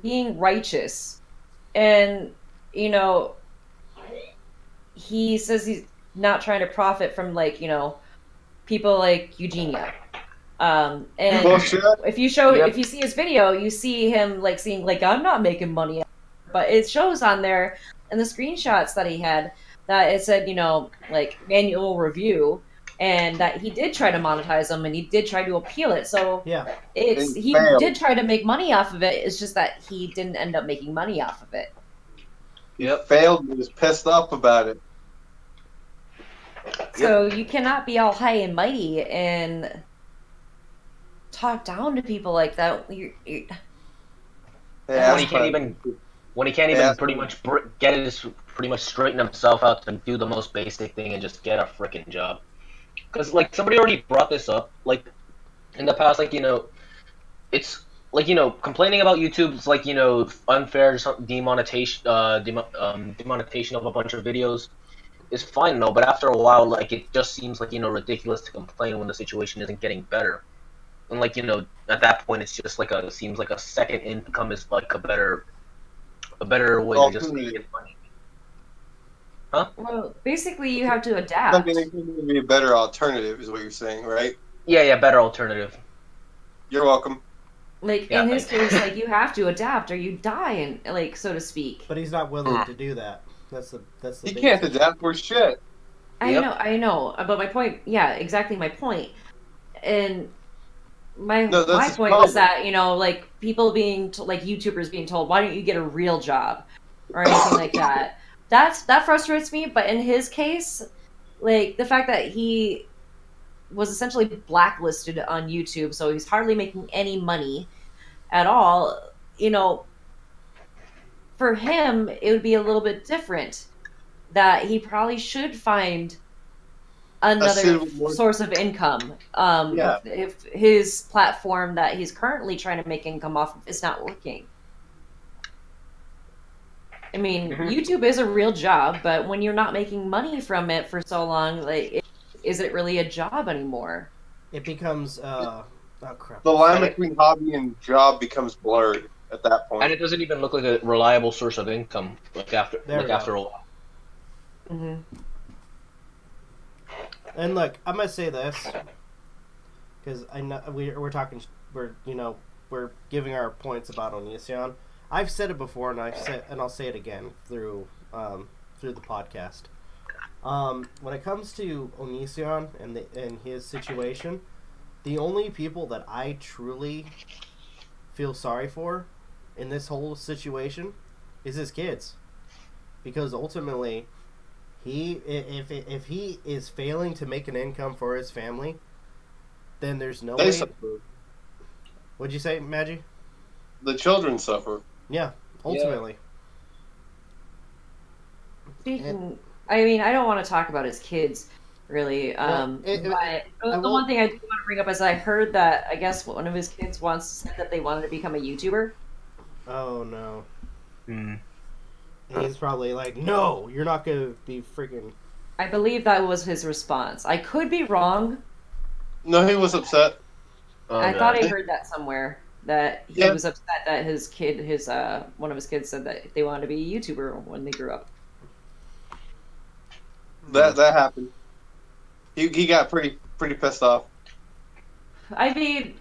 being righteous, and, you know, he says he's not trying to profit from, like, you know, people like Eugenia. And Bullshit. if you see his video, you see him, like, saying, like, I'm not making money. But it shows on there, in the screenshots that he had, that it said, you know, like, manual review, and that he did try to monetize them, and he did try to appeal it. So Yeah. he failed. did try to make money off of it. It's just that he didn't end up making money off of it. Yep. Failed. He was pissed off about it. So you cannot be all high and mighty and talk down to people like that. You're... Yeah, When he can't even pretty much straighten himself out to do the most basic thing and just get a freaking job. Because, like, somebody already brought this up, like, in the past, like, you know, it's, like, you know, complaining about YouTube's, like, you know, unfair demonetization of a bunch of videos is fine, though, but after a while, like, it just seems, like, you know, ridiculous to complain when the situation isn't getting better. And, like, you know, at that point, it's just, like, seems like a second income is, like, a better way to just get money. Huh? Well, basically, you have to adapt. Something that could be a better alternative, is what you're saying, right? Yeah, better alternative. You're welcome. Like, Yeah, in his case, like, you have to adapt or you die, and, like, so to speak. But he's not willing to do that. That's the He biggest can't issue. adapt for shit. Yep. I know. But my point, yeah, exactly my point. And my No, that's his point problem. was that, you know, like, people being, like, YouTubers being told, why don't you get a real job? Or anything like that. That frustrates me, but in his case, like, the fact that he was essentially blacklisted on YouTube, so he's hardly making any money at all, you know, for him, it would be a little bit different. That he probably should find another suitable- source of income. Yeah. If his platform that he's currently trying to make income off of is not working. I mean, YouTube is a real job, but when you're not making money from it for so long, like, is it really a job anymore? It becomes oh crap. The line between hobby and job becomes blurred at that point. And it doesn't even look like a reliable source of income after a while. Mm-hmm. And look, I'm gonna say this because I know we're talking, we're giving our points about Onision. I've said it before, and I'll say it again through the podcast. When it comes to Onision and his situation, the only people that I truly feel sorry for in this whole situation is his kids, because ultimately, if he is failing to make an income for his family, then there's no way. Suffer. What'd you say, Magi? The children suffer. Yeah, ultimately. Speaking, I mean, I don't want to talk about his kids, really. But the one thing I do want to bring up is I heard that I guess one of his kids once said that they wanted to become a YouTuber. Oh no. Mm. He's probably like, no, you're not gonna be freaking. I believe that was his response. I could be wrong. No, he was upset. I thought I heard that somewhere. That he was upset that his kid, one of his kids said that they wanted to be a YouTuber when they grew up. That happened. He got pretty pissed off. I mean,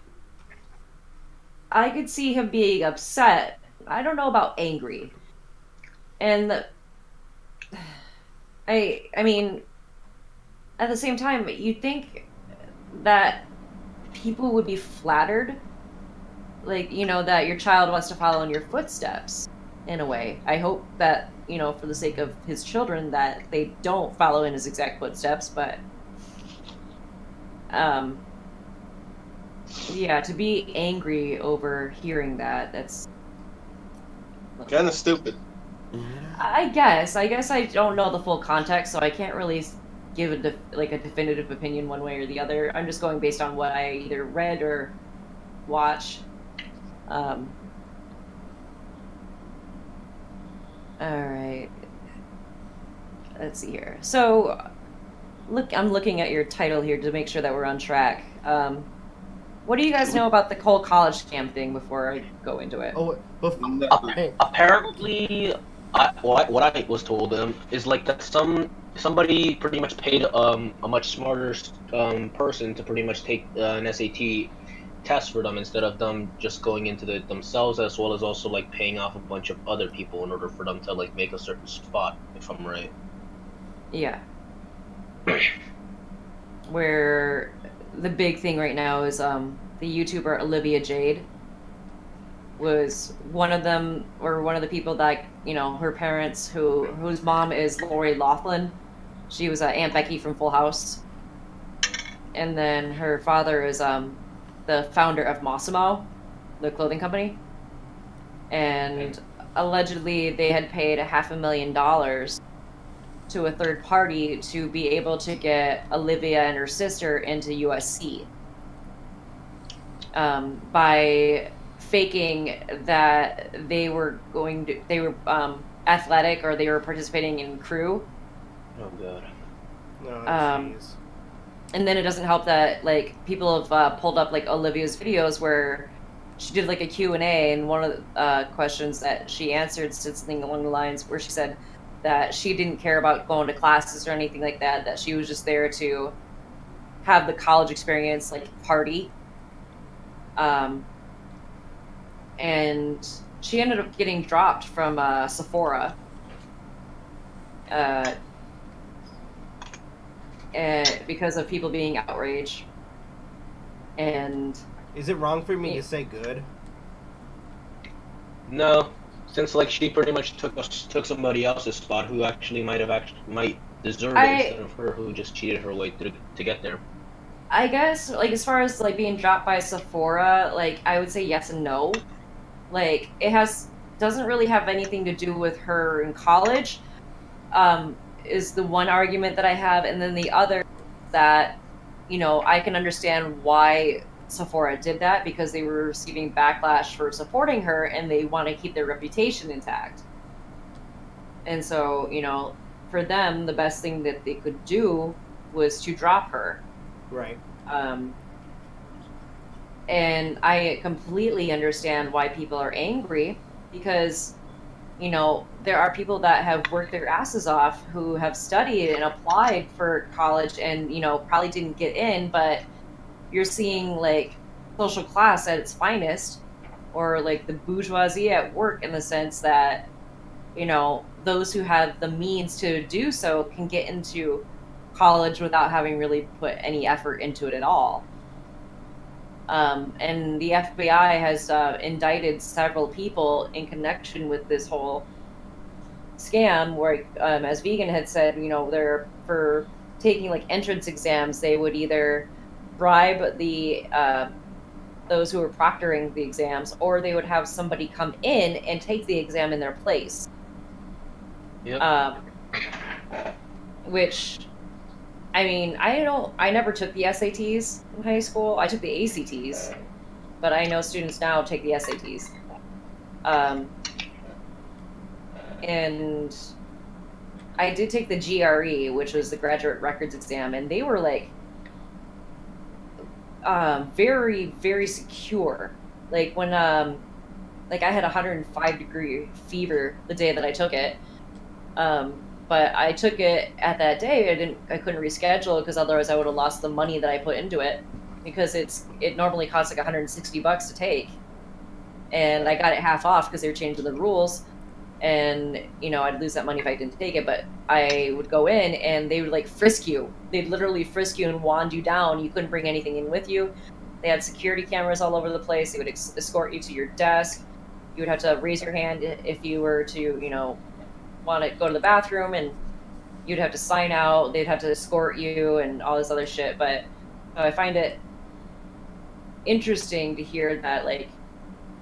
I could see him being upset. I don't know about angry. And I mean, at the same time, you'd think that people would be flattered, like, that your child wants to follow in your footsteps, in a way. I hope that, for the sake of his children, that they don't follow in his exact footsteps, but, yeah, to be angry over hearing that's Kind of stupid. I guess I don't know the full context, so I can't really give a definitive opinion one way or the other. I'm just going based on what I either read or watch. All right. Let's see here. So, I'm looking at your title here to make sure that we're on track. What do you guys know about the whole college scam thing before I go into it? Oh, hey. Apparently, what I was told is like that somebody pretty much paid a much smarter person to pretty much take an SAT test for them instead of them just going into themselves, as well as also like paying off a bunch of other people in order for them to like make a certain spot, if I'm right. Yeah. Where the big thing right now is the YouTuber Olivia Jade was one of them, or one of the people that, her parents, whose mom is Lori Loughlin. She was Aunt Becky from Full House. And then her father is the founder of Mossimo, the clothing company. And allegedly they had paid $500,000 to a third party to be able to get Olivia and her sister into USC. By faking that they were athletic, or they were participating in crew. Oh god. No, and then it doesn't help that like people have pulled up like Olivia's videos where she did like a Q&A, and one of the questions that she answered said something along the lines where she said that she didn't care about going to classes or anything like that, that she was just there to have the college experience, like party. And she ended up getting dropped from Sephora. Because of people being outraged. And is it wrong for me to say good? No, since like she pretty much took somebody else's spot who actually might deserve it instead of her who just cheated her way to get there. I guess like as far as like being dropped by Sephora, like I would say yes and no. Like it has doesn't really have anything to do with her in college, is the one argument that I have. And then the other that, I can understand why Sephora did that, because they were receiving backlash for supporting her and they want to keep their reputation intact. And so, for them, the best thing that they could do was to drop her. Right. And I completely understand why people are angry, because, there are people that have worked their asses off who have studied and applied for college and, probably didn't get in, but you're seeing like social class at its finest, or like the bourgeoisie at work, in the sense that, those who have the means to do so can get into college without having really put any effort into it at all. And the FBI has indicted several people in connection with this whole scam, where, as Vegan had said, they're for taking like entrance exams, they would either bribe the those who were proctoring the exams, or they would have somebody come in and take the exam in their place. Yep. Which, I mean, I never took the SATs in high school. I took the ACTs, but I know students now take the SATs. And I did take the GRE, which was the graduate records exam, and they were like very, very secure. Like when like I had 105-degree fever the day that I took it. But I took it at that day. I couldn't reschedule, because otherwise I would have lost the money that I put into it, because it normally costs like $160 to take, and I got it half off because they were changing the rules, and I'd lose that money if I didn't take it. But I would go in and they would like frisk you. They'd literally frisk you and wand you down. You couldn't bring anything in with you. They had security cameras all over the place. They would escort you to your desk. You would have to raise your hand if you were to want to go to the bathroom, and you'd have to sign out. They'd have to escort you and all this other shit. But I find it interesting to hear that like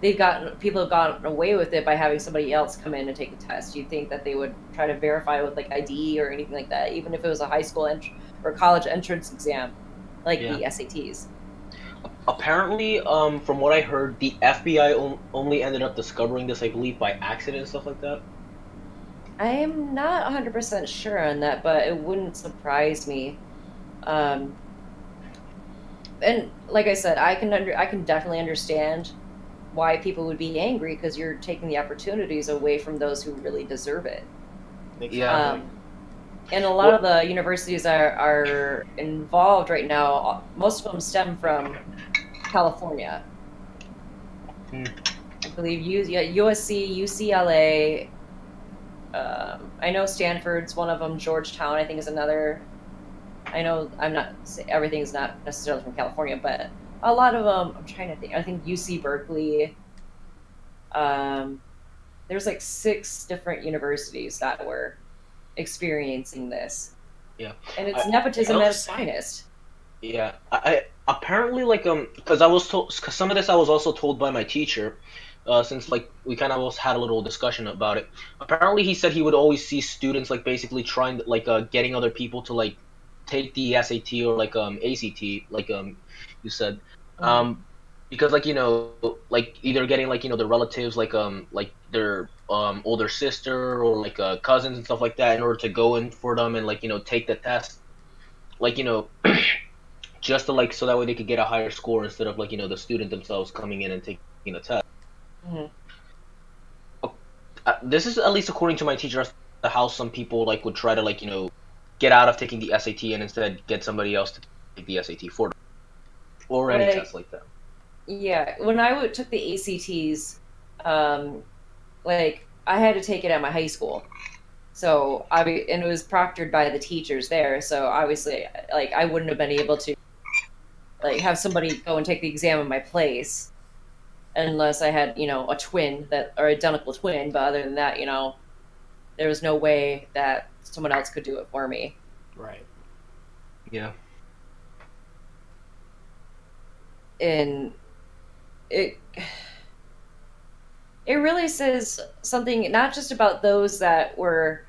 people have gotten away with it by having somebody else come in and take the test. You'd think that they would try to verify with like ID or anything like that, even if it was a high school or college entrance exam, like the SATs. Apparently, from what I heard, the FBI only ended up discovering this, I believe, by accident and stuff like that. I am not 100% sure on that, but it wouldn't surprise me. And like I said, I can definitely understand why people would be angry, because you're taking the opportunities away from those who really deserve it. Yeah. And a lot of the universities are involved right now. Most of them stem from California. I believe USC, UCLA. I know Stanford's one of them. Georgetown, I think, is another. I know everything's not necessarily from California, but a lot of them. I'm trying to think. I think UC Berkeley. There's like 6 different universities that were experiencing this. Yeah. And it's nepotism at its finest. Yeah. I apparently like because I was told, because some of this I was also told by my teacher. Since like we kind of had a little discussion about it. Apparently, he said he would always see students like basically trying like getting other people to like take the SAT or like ACT, like you said, because like like either getting like their relatives like their older sister or like cousins and stuff like that in order to go in for them and like take the test, like just to like so that way they could get a higher score instead of like the student themselves coming in and taking the test. This is at least according to my teacher how some people like would try to like get out of taking the SAT and instead get somebody else to take the SAT for them, or any test like that. Yeah, when I took the ACTs, like I had to take it at my high school, so and it was proctored by the teachers there. So obviously, like I wouldn't have been able to like have somebody go and take the exam in my place, unless I had a twin or identical twin. But other than that, there was no way that someone else could do it for me. Right. Yeah. And it it really says something not just about those that were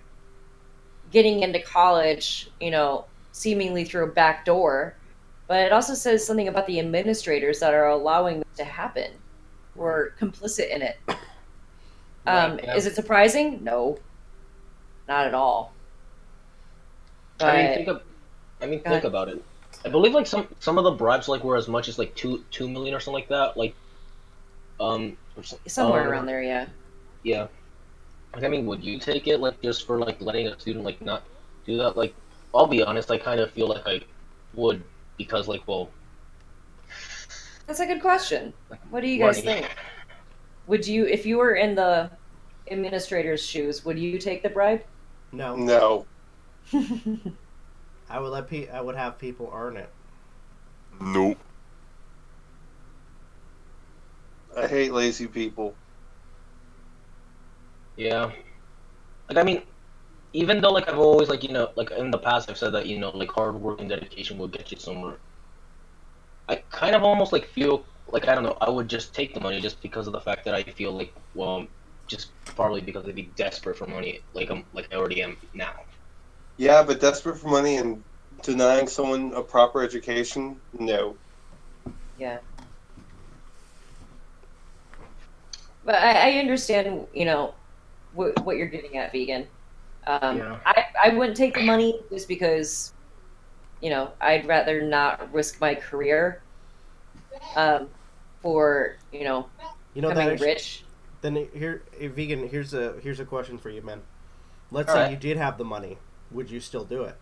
getting into college, seemingly through a back door, but it also says something about the administrators that are allowing this to happen or complicit in it. Yeah. Is it surprising? No, not at all. But, Think about it. I believe like some of the bribes like were as much as like 2 million or something like that. Like, somewhere around there, yeah. Yeah. Like, I mean, would you take it like just for like letting a student like not do that? Like, I'll be honest, I kind of feel like I would because like, well, That's a good question. What do you guys think? Would you, if you were in the administrator's shoes, would you take the bribe? No. No. I would have people earn it. Nope. I hate lazy people. Yeah. Like, I mean, even though, like, I've always, like, like, in the past I've said that, like, hard work and dedication will get you somewhere. I kind of almost, like, feel, like, I don't know, I would just take the money just because of the fact that I feel like, well, just partly because I'd be desperate for money, like I already am now. Yeah, but desperate for money and denying someone a proper education? No. Yeah. But I understand, what you're getting at, vegan. Yeah. I wouldn't take the money just because, I'd rather not risk my career for, becoming rich. Then vegan. Here's a question for you, man. Let's All say right. you did have the money. Would you still do it?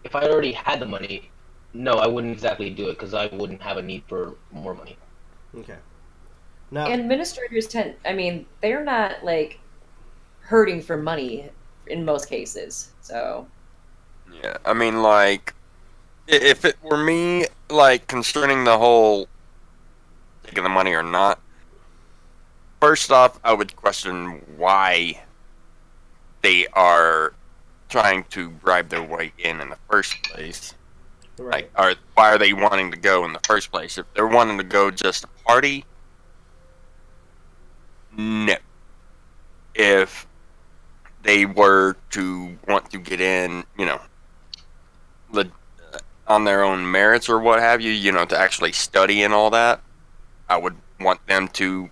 If I already had the money, no, I wouldn't exactly do it because I wouldn't have a need for more money. Okay. Now, Administrators they're not, like, hurting for money in most cases, so... Yeah, I mean, like, if it were me, like, concerning the whole taking the money or not, first off, I would question why they are trying to bribe their way in the first place. right. Like, why are they wanting to go in the first place? If they're wanting to go just to party, no. If they were to want to get in, on their own merits or what have you, to actually study and all that, I would want them to,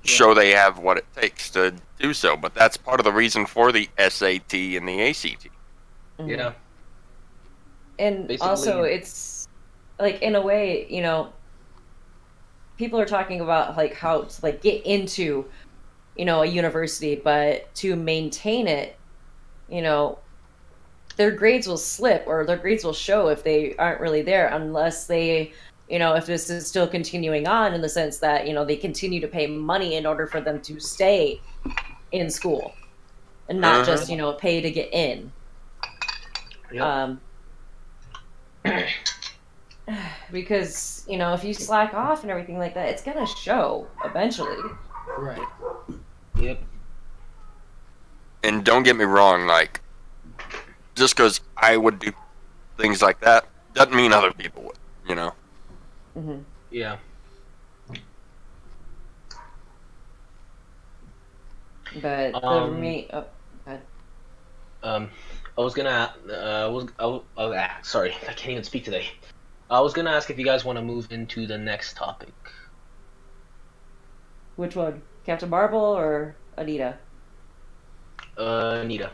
show they have what it takes to do so. But that's part of the reason for the SAT and the ACT. Mhm. Yeah. And Basically- also, it's, like, in a way, people are talking about, like, how to, like, get into, a university, but to maintain it, their grades will slip or their grades will show if they aren't really there unless they, if this is still continuing on in the sense that, they continue to pay money in order for them to stay in school and not just, pay to get in. Yep. Because, if you slack off and everything like that, it's going to show eventually. Right. Yep. And don't get me wrong, like, just because I would do things like that doesn't mean other people would, Mm-hmm. Yeah. But for me, God. I was gonna. Sorry, I can't even speak today. I was gonna ask if you guys want to move into the next topic. Which one? Captain Marvel or Anita? Anita.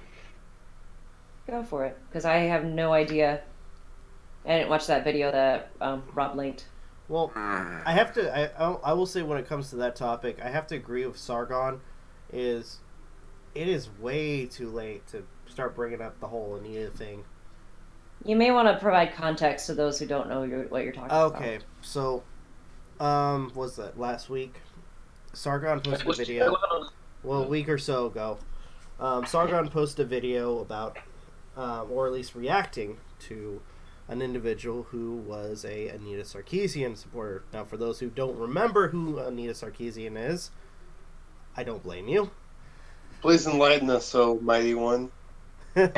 Go for it, because I have no idea. I didn't watch that video that Rob linked. Well, I have to. I will say when it comes to that topic, I have to agree with Sargon. It is way too late to start bringing up the whole Anita thing. You may want to provide context to those who don't know what you're talking about. Okay, so, was that last week? Sargon posted a video. Well, a week or so ago. Sargon posted a video about, or at least reacting to, an individual who was a Anita Sarkeesian supporter. Now, for those who don't remember who Anita Sarkeesian is, I don't blame you. Please enlighten us, so mighty one. Anita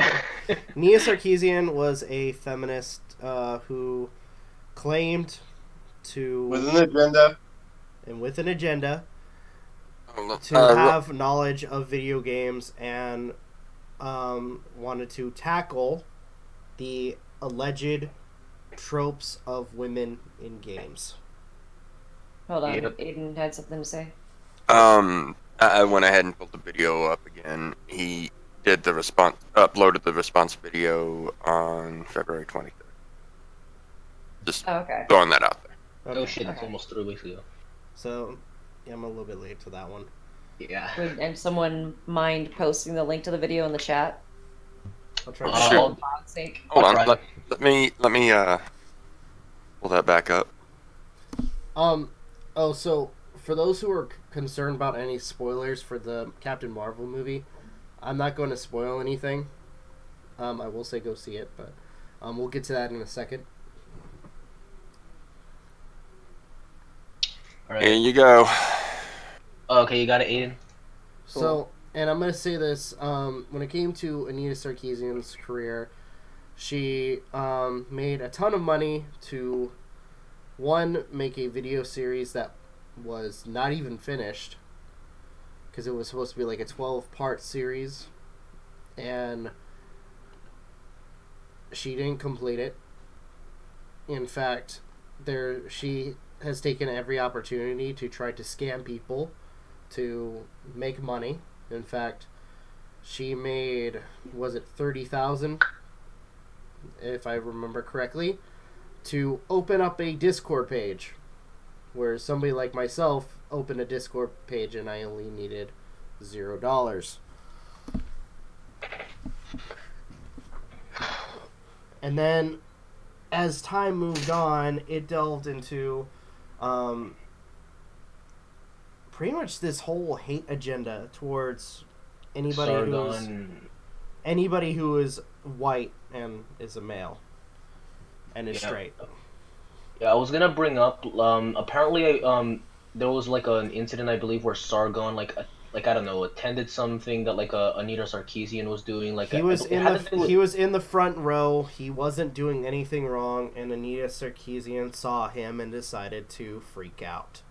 Sarkeesian was a feminist who claimed to With an agenda. and with an agenda Oh, to have knowledge of video games and wanted to tackle the alleged tropes of women in games. Hold on, Yep. Aiden had something to say. I went ahead and pulled the video up again. He did the response, uploaded the response video on February 23rd. Just Oh, okay. throwing that out there. Oh shit, it's Okay. almost 3 weeks ago. So, yeah, I'm a little bit late to that one. Yeah. And someone mind posting the link to the video in the chat? I'll try. Sure. For God's sake. Hold I'll on, try. let me pull that back up. Oh, so for those who are concerned about any spoilers for the Captain Marvel movie, I'm not going to spoil anything. I will say go see it, but we'll get to that in a second. All Here right. you go. Okay, you got it, Aiden. So, and I'm going to say this, when it came to Anita Sarkeesian's career, she made a ton of money to, one, make a video series that was not even finished, because it was supposed to be like a 12-part series, and she didn't complete it. In fact, she has taken every opportunity to try to scam people to make money. In fact, she made, was it 30,000, if I remember correctly, to open up a Discord page, where somebody like myself opened a Discord page and I only needed $0. And then, as time moved on, it delved into pretty much this whole hate agenda towards anybody who is white and is a male and is straight. Yeah, I was gonna bring up. Apparently, there was like an incident, I believe, where Sargon, like I don't know, attended something that Anita Sarkeesian was doing. Like He was in the front row. He wasn't doing anything wrong, and Anita Sarkeesian saw him and decided to freak out,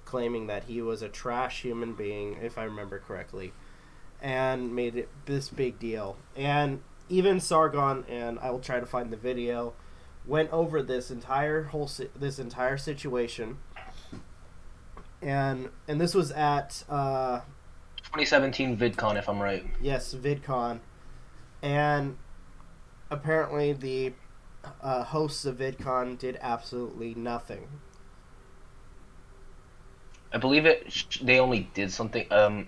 claiming that he was a trash human being, if I remember correctly, and made it this big deal. And even Sargon, and I will try to find the video, went over this entire situation, and this was at 2017 VidCon, if I'm right. yes, VidCon, and apparently the hosts of VidCon did absolutely nothing. I believe they only did something.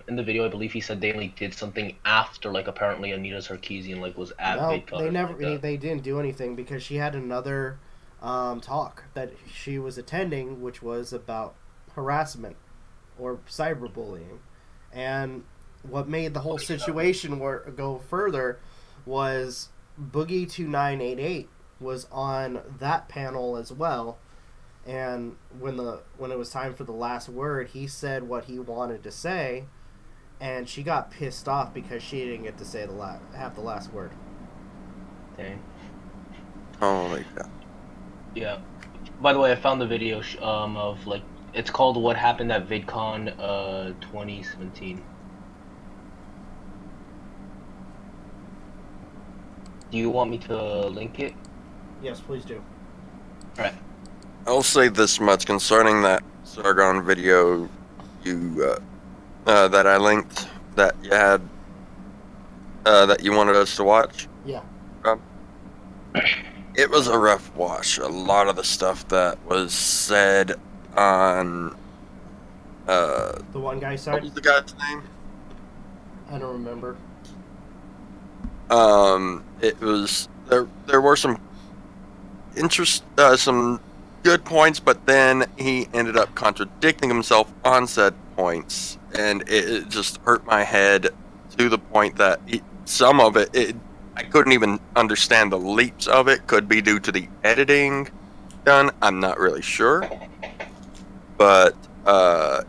In the video, I believe he said they only did something after, apparently Anita Sarkeesian was at VidCon. They didn't do anything because she had another talk that she was attending, which was about harassment or cyberbullying. And what made the whole situation go further was Boogie2988 was on that panel as well. And when it was time for the last word, he said what he wanted to say, and she got pissed off because she didn't get to say have the last word. Dang. Holy cow. Yeah. By the way, I found the video of it's called "What Happened at VidCon 2017." Do you want me to link it? Yes, please do. All right. I'll say this much concerning that Sargon video that I linked that you had that you wanted us to watch. Yeah. It was a rough watch. A lot of the stuff that was said on The one guy what side? was the guy's name? I don't remember. It was there were some some good points, but then he ended up contradicting himself on said points, and it just hurt my head to the point that some of it I couldn't even understand the leaps of it. Could be due to the editing done. I'm not really sure, but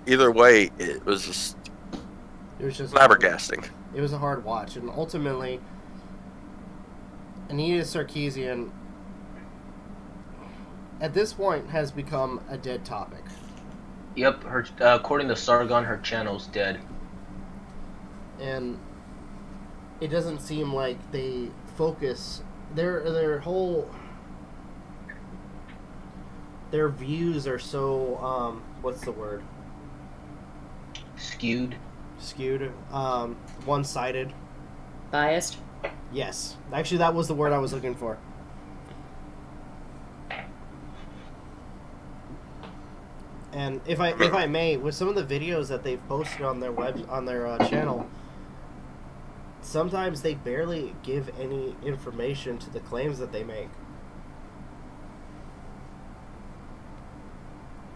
either way, it was just flabbergasting. It was a hard watch, and ultimately, Anita Sarkeesian at this point has become a dead topic. Yep, her according to Sargon, her channel's dead. And it doesn't seem like they focus their whole their views are so what's the word? Skewed. One-sided. Biased. Yes. Actually, that was the word I was looking for. And if I may, with some of the videos that they've posted on their channel, sometimes they barely give any information to the claims that they make.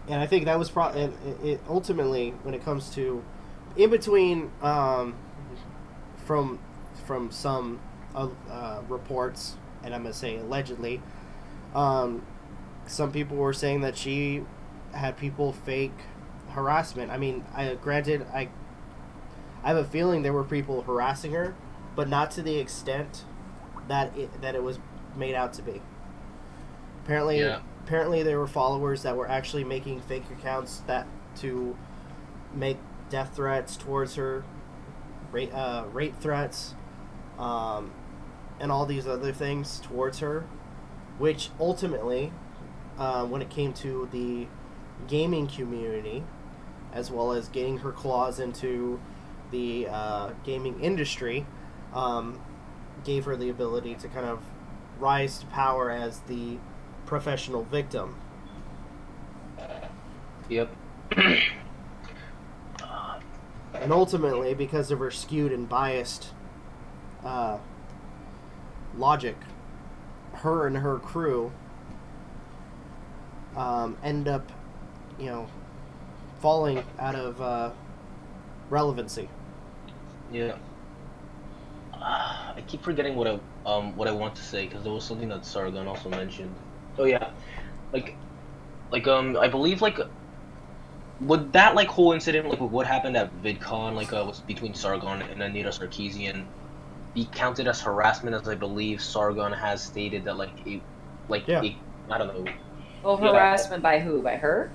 And I think that was it ultimately, when it comes to in between from some reports, and I'm going to say allegedly, some people were saying that she had people fake harassment. I mean, granted, I have a feeling there were people harassing her, but not to the extent that it was made out to be. Apparently there were followers that were actually making fake accounts to make death threats towards her, rape threats, and all these other things towards her, which ultimately, when it came to the gaming community, as well as getting her claws into the gaming industry, gave her the ability to kind of rise to power as the professional victim. Yep. And ultimately, because of her skewed and biased logic, her and her crew end up, falling out of relevancy. Yeah. I keep forgetting what I want to say, because there was something that Sargon also mentioned. Oh yeah, I believe would that whole incident with what happened at VidCon was between Sargon and Anita Sarkeesian be counted as harassment, as I believe Sargon has stated that I don't know. Well, harassment by who? By her?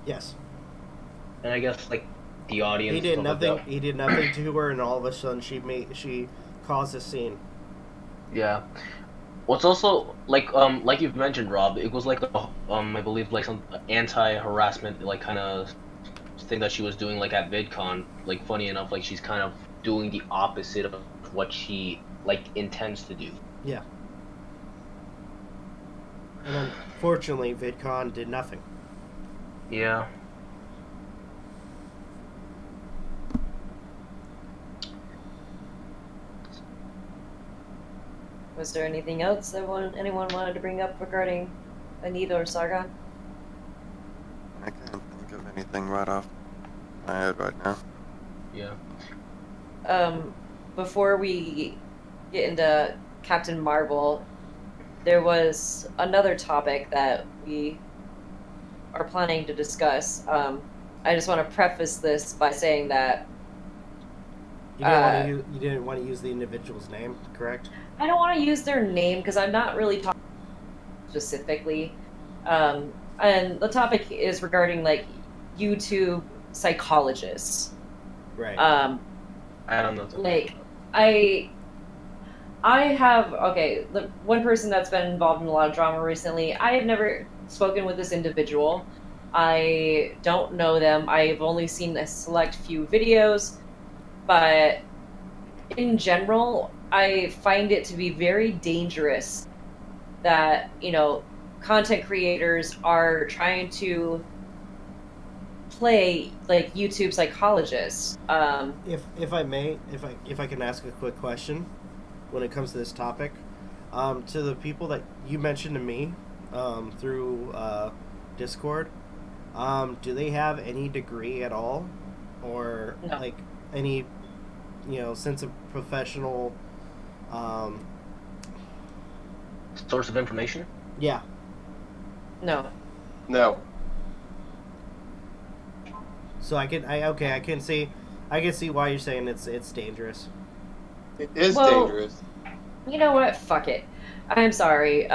Yes. And I guess the audience. He did nothing. He did nothing to her, and all of a sudden she caused a scene. Yeah. What's also like you've mentioned, Rob, it was I believe some anti-harassment kind of thing that she was doing at VidCon. Funny enough, she's kind of doing the opposite of what she intends to do. Yeah. And unfortunately, VidCon did nothing. Yeah. Was there anything else that anyone wanted to bring up regarding Anita or Sargon? I can't think of anything right off my head right now. Yeah. Before we get into Captain Marvel, there was another topic that we are planning to discuss. I just want to preface this by saying that you didn't want to use the individual's name, correct? I don't want to use their name because I'm not really talking specifically. And the topic is regarding YouTube psychologists. Right. I don't know. I have the one person that's been involved in a lot of drama recently. I have never spoken with this individual. I don't know them. I've only seen a select few videos, but in general, I find it to be very dangerous that, content creators are trying to play YouTube psychologists. If I may, if I can ask a quick question when it comes to this topic, to the people that you mentioned to me through Discord, do they have any degree at all, or No. any sense of professional Source of information? Yeah. No. So I can see why you're saying it's dangerous. It is Well, dangerous. You know what? Fuck it. I'm sorry.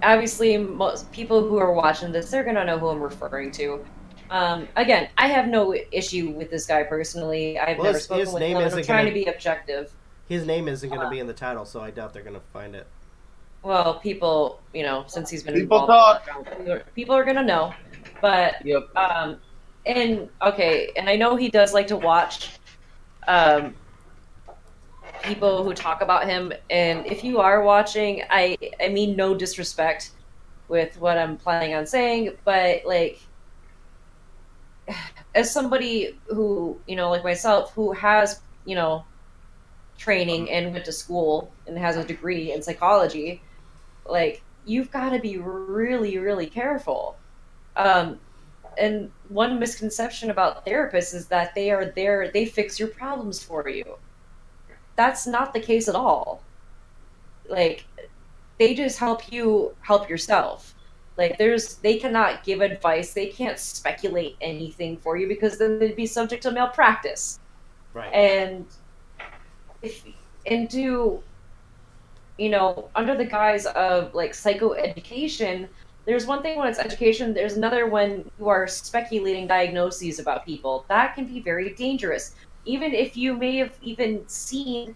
obviously, most people who are watching this, they're gonna know who I'm referring to. Again, I have no issue with this guy personally. I've never spoken with him, and I'm trying to be objective. His name isn't going to be in the title, so I doubt they're going to find it. Well, people, you know, since he's been People involved, talk. people are gonna know. But Yep. and okay, and I know he does like to watch people who talk about him. And if you are watching, I mean no disrespect with what I'm planning on saying, but like, as somebody who, you know, like myself, who has, you know, training and went to school and has a degree in psychology, like, you've got to be really, really careful. And one misconception about therapists is that they are there, they fix your problems for you. That's not the case at all. Like, they just help you help yourself. Like, they cannot give advice, they can't speculate anything for you, because then they'd be subject to malpractice. Right. And do, you know, under the guise of like psychoeducation, there's one thing when it's education, there's another when you are speculating diagnoses about people. That can be very dangerous. Even if you may have even seen,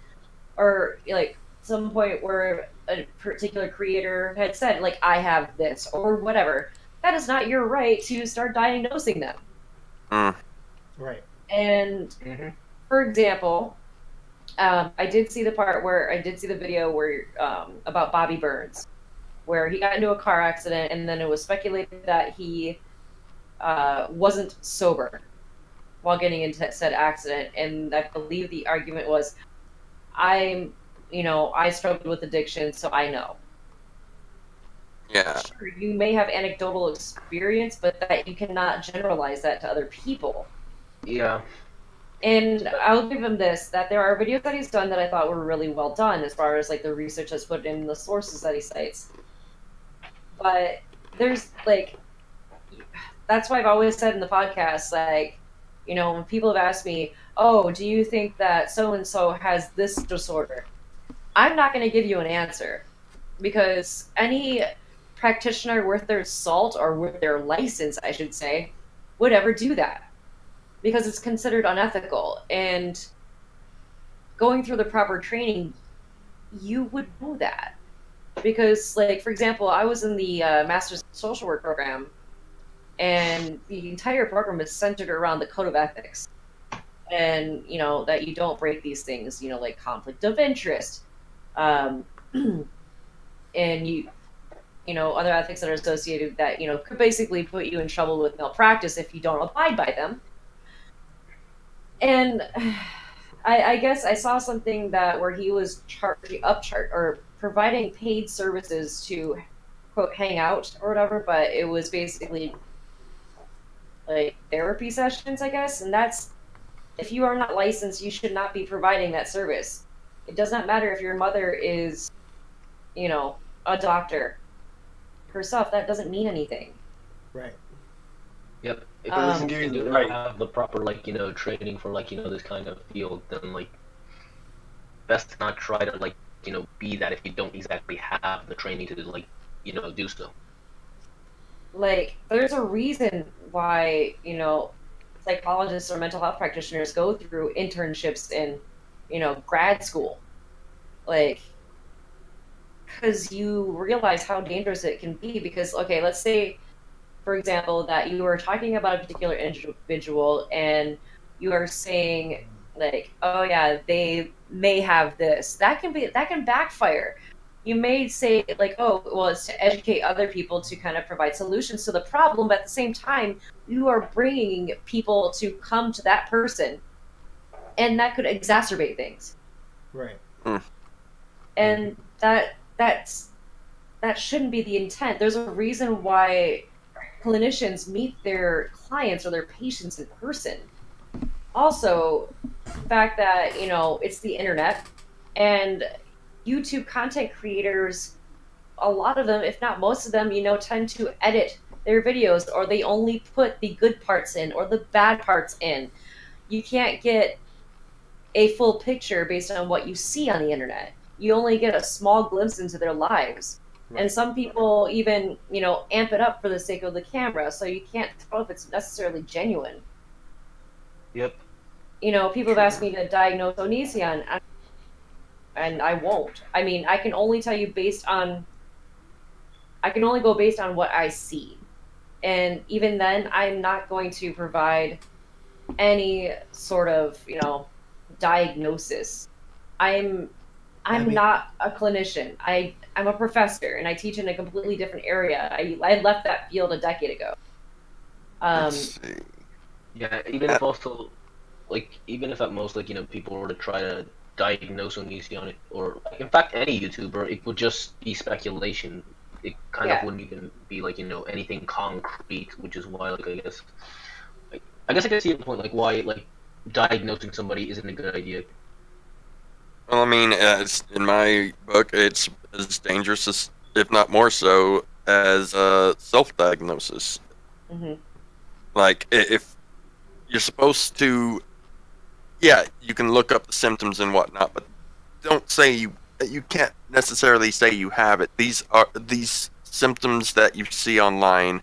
or like some point where a particular creator had said, like, I have this or whatever, that is not your right to start diagnosing them. Right. And for example, I did see the video where about Bobby Burns, where he got into a car accident, and then it was speculated that he wasn't sober while getting into said accident. And I believe the argument was, I struggled with addiction, so I know. Yeah. Sure, you may have anecdotal experience, but that you cannot generalize that to other people. Yeah. And I'll give him this, that there are videos that he's done that I thought were really well done as far as like the research that's put in, the sources that he cites. But there's like, that's why I've always said in the podcast, like, you know, when people have asked me, oh, do you think that so-and-so has this disorder? I'm not going to give you an answer, because any practitioner worth their salt, or worth their license, I should say, would ever do that, because it's considered unethical. And going through the proper training, you would know that. Because, like, for example, I was in the Master's Social Work program, and the entire program is centered around the code of ethics. And, you know, that you don't break these things, you know, like conflict of interest, and you know, other ethics that are associated that, you know, could basically put you in trouble with malpractice if you don't abide by them. And I guess I saw something that where he was providing paid services to, quote, hang out or whatever, but it was basically like therapy sessions, I guess. And that's, if you are not licensed, you should not be providing that service. It does not matter if your mother is, you know, a doctor herself. That doesn't mean anything. Right. Yep. If doesn't you give you the don't right. have the proper, like, you know, training for, like, you know, this kind of field, then, like, best to not try to, like, you know, be that if you don't exactly have the training to, like, you know, do so. Like, there's a reason why, you know, psychologists or mental health practitioners go through internships in, you know, grad school. Like, because you realize how dangerous it can be. Because, okay, let's say, for example, that you are talking about a particular individual and you are saying, like, oh yeah, they may have this. That can backfire. You may say, like, oh, well, it's to educate other people to kind of provide solutions to the problem, but at the same time, you are bringing people to come to that person, and that could exacerbate things. Right. And that shouldn't be the intent. There's a reason why clinicians meet their clients or their patients in person. Also, the fact that, you know, it's the internet, and YouTube content creators, a lot of them, if not most of them, you know, tend to edit their videos, or they only put the good parts in or the bad parts in. You can't get a full picture based on what you see on the internet. You only get a small glimpse into their lives. And some people even, amp it up for the sake of the camera, so you can't tell if it's necessarily genuine. Yep. People have asked me to diagnose Onision, and I won't. I mean, I can only tell you I can only go based on what I see. And even then, I'm not going to provide any sort of, diagnosis. I'm not a clinician. I'm a professor, and I teach in a completely different area. I left that field a decade ago. Let's see. Yeah, even if also, even if at most, people were to try to diagnose Onision, or, in fact, any YouTuber, it would just be speculation. It kind of wouldn't even be, anything concrete, which is why, I guess I can see the point, why, diagnosing somebody isn't a good idea. Well, I mean, in my book, it's as dangerous as, if not more so, as self-diagnosis. Mm-hmm. Like, if you're supposed to, yeah, you can look up the symptoms and whatnot, but don't say you can't necessarily say you have it. These symptoms that you see online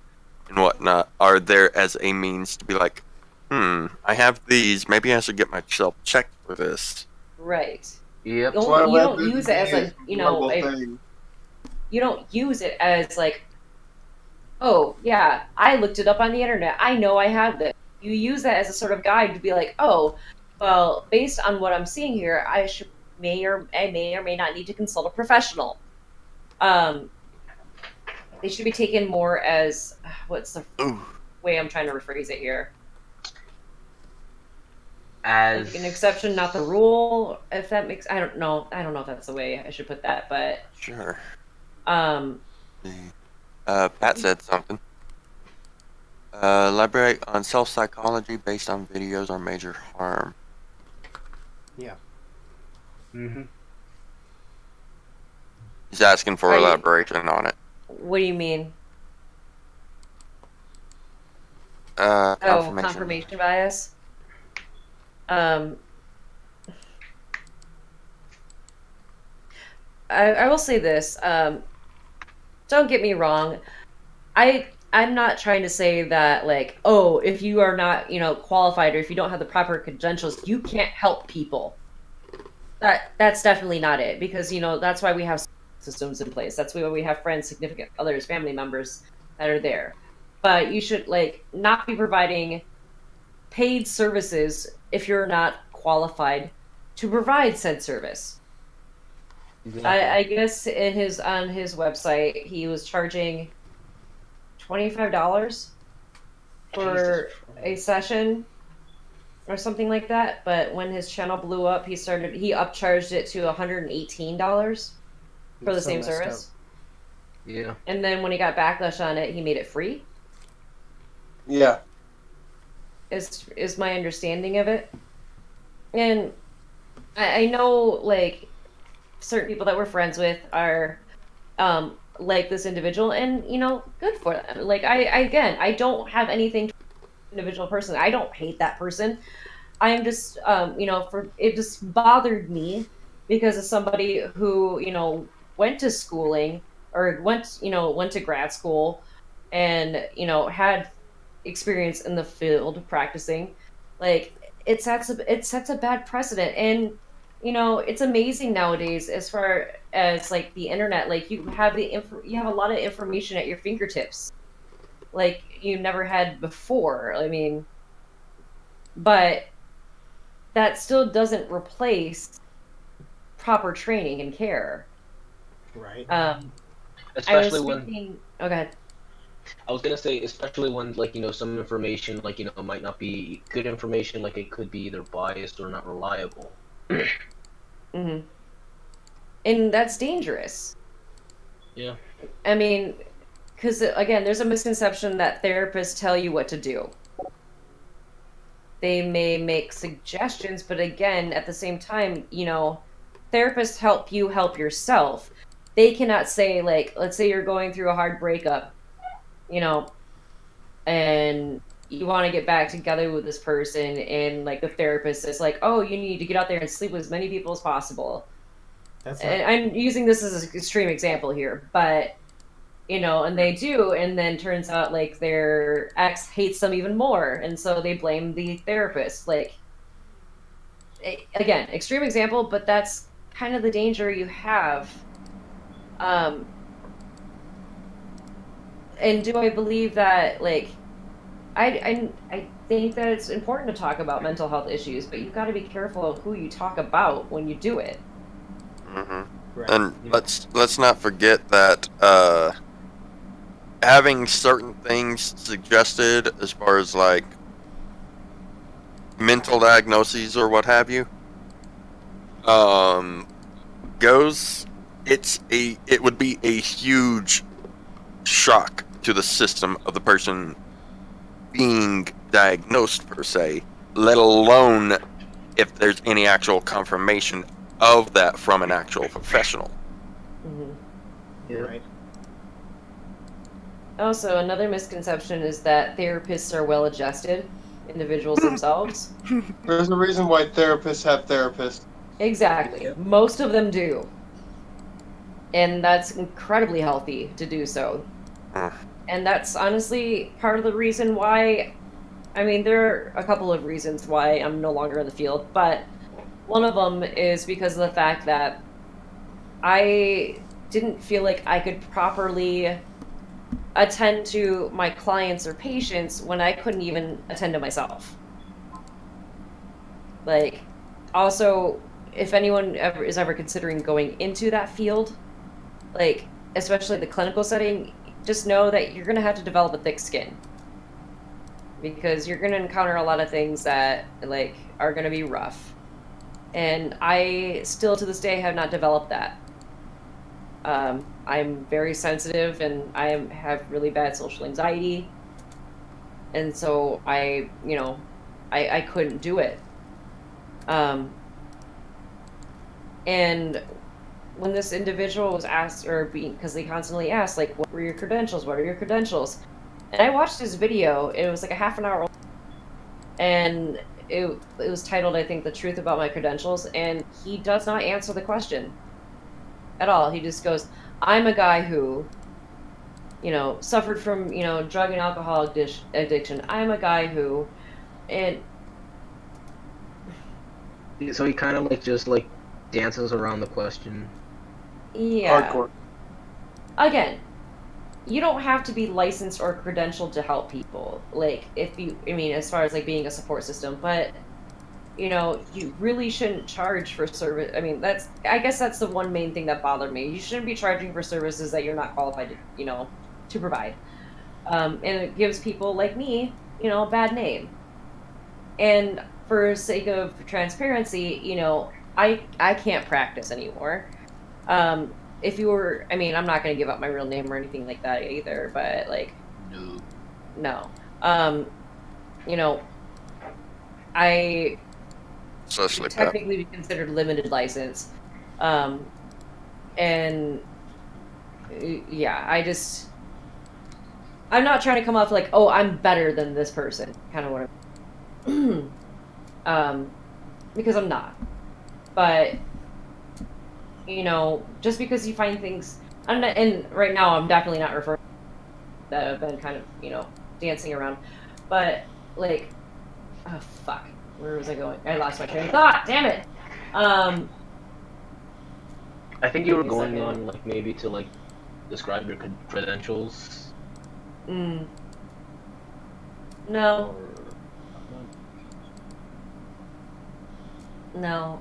and whatnot are there as a means to be like, I have these. Maybe I should get myself checked for this. Right. Yep. You don't use it as you don't use it as oh yeah, I looked it up on the internet. I know I have this. You use that as a sort of guide to be like, oh, well, based on what I'm seeing here, I may or may not need to consult a professional. They should be taken more as what's the way I'm trying to rephrase it here? As an exception, not the rule. If that makes, I don't know if that's the way I should put that, but sure. Pat said something. Elaborate on self-psychology based on videos or major harm. Yeah. Mm-hmm. He's asking for elaboration on it. What do you mean? Confirmation bias. I will say this. Don't get me wrong. I'm not trying to say that if you are not, qualified, or if you don't have the proper credentials, you can't help people. That's definitely not it, because that's why we have systems in place. That's why we have friends, significant others, family members that are there. But you should not be providing paid services if you're not qualified to provide said service. Exactly. I guess on his website he was charging $25 for a session or something like that, but when his channel blew up, he upcharged it to $118 for the same service. Yeah. And then when he got backlash on it, he made it free. Yeah. Is my understanding of it. And I know certain people that we're friends with are like this individual, and good for them. I don't have anything to individual person. I don't hate that person. I am just it just bothered me because of somebody who went to schooling or went to grad school and had experience in the field practicing. It sets a bad precedent. And it's amazing nowadays as far as the internet. You have a lot of information at your fingertips you never had before. I mean, but that still doesn't replace proper training and care. Right. Especially when. Oh, go ahead. I was gonna say, especially when some information might not be good information, it could be either biased or not reliable. Mm-hmm. And that's dangerous. Yeah. I mean, because again, there's a misconception that therapists tell you what to do. They may make suggestions, but again, at the same time, therapists help you help yourself. They cannot say let's say you're going through a hard breakup, and you want to get back together with this person, and the therapist is oh, you need to get out there and sleep with as many people as possible. That's and I'm using this as an extreme example here, but and they do, and then turns out like their ex hates them even more, and so they blame the therapist. Like, again, extreme example, but that's kind of the danger you have. And do I believe that, like, I think that it's important to talk about mental health issues, but you've got to be careful of who you talk about when you do it. Mm-hmm. right. And let's not forget that having certain things suggested as far as like mental diagnoses or what have you goes, it would be a huge shock to the system of the person being diagnosed per se, let alone if there's any actual confirmation of that from an actual professional. Mm-hmm. Yeah. Right. Also, another misconception is that therapists are well-adjusted individuals themselves. There's a reason why therapists have therapists. Exactly. Yeah. Most of them do. And that's incredibly healthy to do so. And that's honestly part of the reason why, I mean, there are a couple of reasons why I'm no longer in the field, but one of them is because of the fact that I didn't feel like I could properly attend to my clients or patients when I couldn't even attend to myself. Like, also, if anyone is ever considering going into that field, like, especially the clinical setting, just know that you're going to have to develop a thick skin, because you're going to encounter a lot of things that, like, are going to be rough. And I still, to this day, have not developed that. I'm very sensitive, and I have really bad social anxiety. And so I couldn't do it. And when this individual was asked, because they constantly asked, like, what were your credentials? What are your credentials? And I watched his video. It was like a half an hour old, and it was titled, I think, The Truth About My Credentials, and he does not answer the question at all. He just goes, I'm a guy who, suffered from, drug and alcohol addiction. I'm a guy who, and... So he kind of like just like dances around the question. Yeah. Hardcore. Again, you don't have to be licensed or credentialed to help people. Like, as far as like being a support system, but you really shouldn't charge for service. I mean, I guess that's the one main thing that bothered me. You shouldn't be charging for services that you're not qualified to, to provide. And it gives people like me, a bad name. And for sake of transparency, I can't practice anymore. If you were, I'm not going to give up my real name or anything like that either, but like, no. I Especially technically be considered limited license. And yeah, I'm not trying to come off like, oh, I'm better than this person, kind of what because I'm not. But just because you find things, and right now I'm definitely not referring that have been kind of dancing around, but like, oh fuck, where was I going? I lost my train of thought. Damn it. I think you were going on like maybe to like describe your credentials. No. No,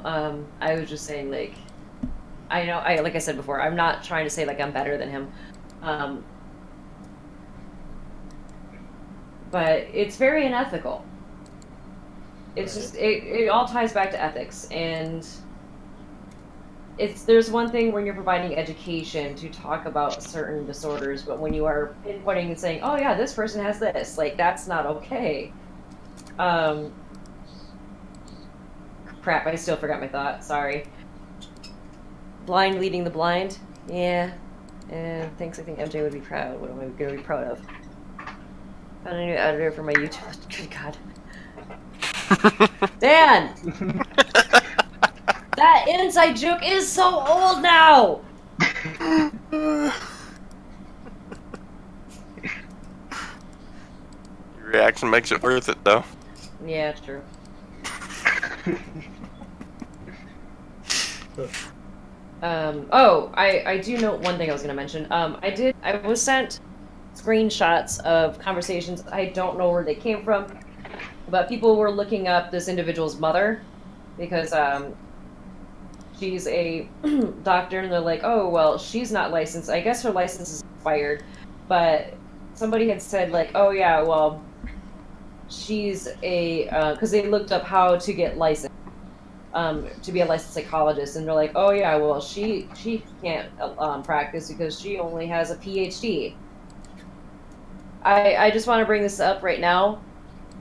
I was just saying, like, like I said before, I'm not trying to say, like, I'm better than him. But it's very unethical. It's just, it all ties back to ethics, and there's one thing when you're providing education to talk about certain disorders, but when you are pinpointing and saying, oh yeah, this person has this, like, that's not okay. Crap, I still forgot my thought. Sorry. Blind leading the blind? Yeah. And thanks, I think MJ would be proud. What am I going to be proud of? Found a new editor for my YouTube. Good God. Dan! That inside joke is so old now! Your reaction makes it worth it, though. Yeah, true. I do know one thing I was going to mention. I was sent screenshots of conversations. I don't know where they came from, but people were looking up this individual's mother because she's a doctor, and they're like, oh, well, she's not licensed. I guess her license is expired, but somebody had said, like, oh, yeah, well, she's a, because they looked up how to get licensed, to be a licensed psychologist, and they're like, oh, yeah, well, she can't practice because she only has a PhD. I just want to bring this up right now.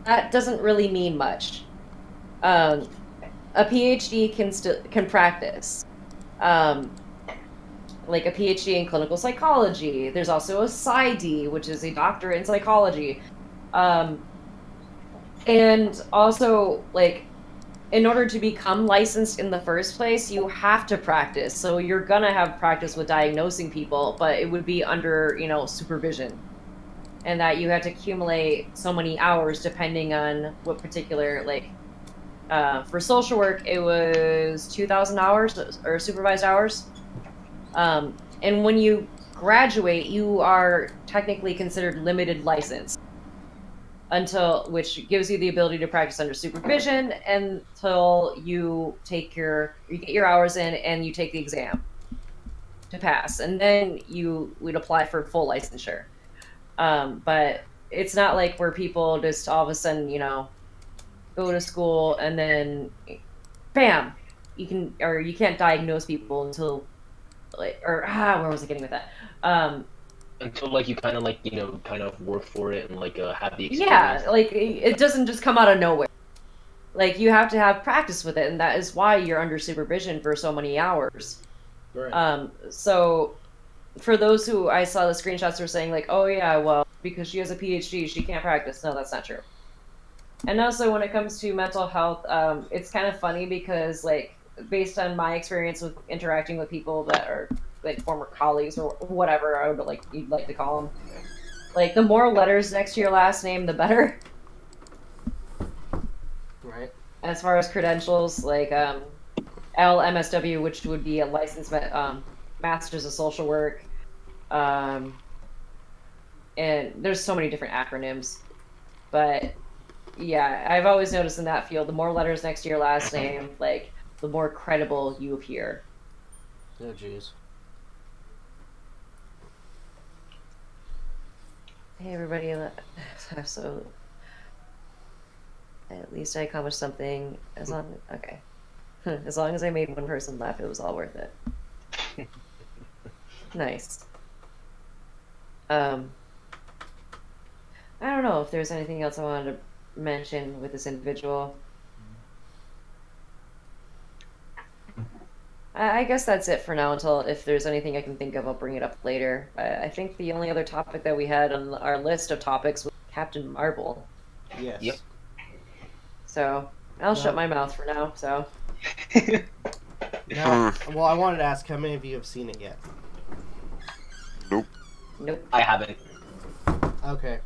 That doesn't really mean much. A PhD can practice. Like a PhD in clinical psychology. There's also a PsyD, which is a doctorate in psychology. And also, like, in order to become licensed in the first place, you have to practice. So you're gonna have practice with diagnosing people, but it would be under, supervision. And that you have to accumulate so many hours depending on what particular, for social work, it was 2,000 hours or supervised hours. And when you graduate, you are technically considered limited license which gives you the ability to practice under supervision until you get your hours in and you take the exam to pass. And then you would apply for full licensure. But it's not like where people just all of a sudden, go to school and then bam, you can't diagnose people until where was I getting with that? Until you kind of work for it and have the experience. Yeah, it doesn't just come out of nowhere. You have to have practice with it, and that is why you're under supervision for so many hours. Right. So for those who I saw the screenshots were saying oh yeah, well, because she has a PhD, she can't practice. No, that's not true. And also when it comes to mental health, it's kind of funny because based on my experience with interacting with people that are former colleagues or whatever I would you'd like to call them, the more letters next to your last name, the better. Right. As far as credentials, LMSW, which would be a licensed Masters of Social Work, and there's so many different acronyms, but yeah, I've always noticed in that field, the more letters next to your last name, the more credible you appear. Oh, jeez. Hey, everybody. So, at least I accomplished something. As long as I made one person laugh, it was all worth it. Nice. I don't know if there's anything else I wanted to mention with this individual. I guess that's it for now until if there's anything I can think of, I'll bring it up later. I think the only other topic that we had on our list of topics was Captain Marvel. Yes. Yep. So, I'll shut my mouth for now, so. Now, well, I wanted to ask how many of you have seen it yet? Nope. I haven't. Okay.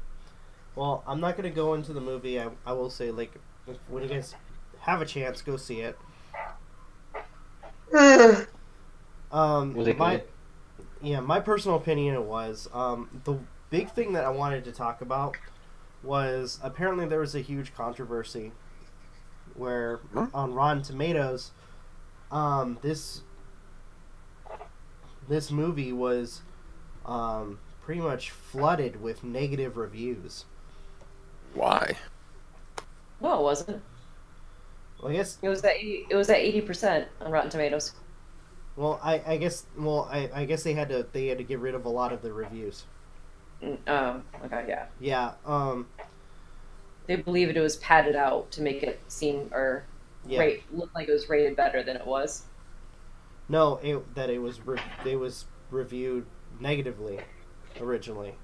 Well, I'm not going to go into the movie. I will say, when you guys have a chance, go see it. Was it good? My personal opinion it was. The big thing that I wanted to talk about was apparently there was a huge controversy where on Rotten Tomatoes, this movie was pretty much flooded with negative reviews. Why? No, it wasn't. Well, I guess It was at 80% on Rotten Tomatoes. Well, I guess they had to get rid of a lot of the reviews. Okay, yeah. Yeah. They believed it was padded out to make it seem look like it was rated better than it was. No, it was reviewed negatively originally,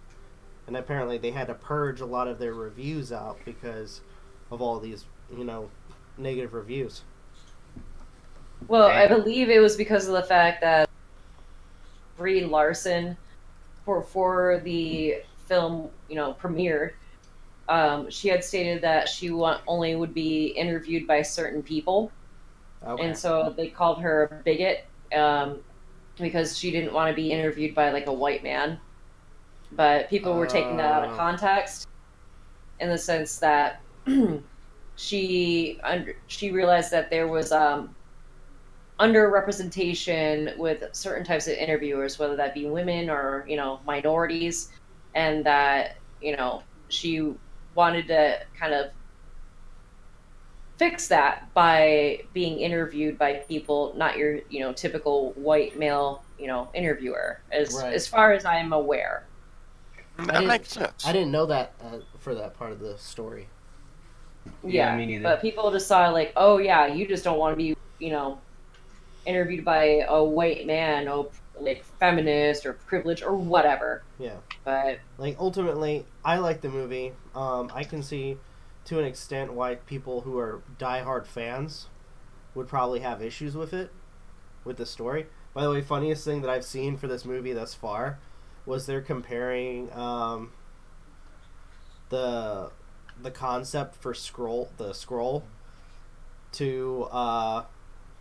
and apparently they had to purge a lot of their reviews out because of all these negative reviews. Well, I Damn. believe it was because of the fact that Brie Larson, for the film, premiered, she had stated that only would be interviewed by certain people, Okay. and so they called her a bigot because she didn't want to be interviewed by like a white man. But people were taking that out of context in the sense that she realized that there was underrepresentation with certain types of interviewers, whether that be women or minorities, and that she wanted to kind of fix that by being interviewed by people, not your typical white male interviewer, as far as I'm aware. That makes sense. I didn't know that for that part of the story. Yeah, me neither. But people just saw like, oh yeah, you just don't want to be interviewed by a white man, or like feminist or privileged or whatever. Yeah. But like ultimately, I like the movie. I can see to an extent why people who are diehard fans would probably have issues with it, with the story. By the way, funniest thing that I've seen for this movie thus far was they're comparing the concept for the scroll to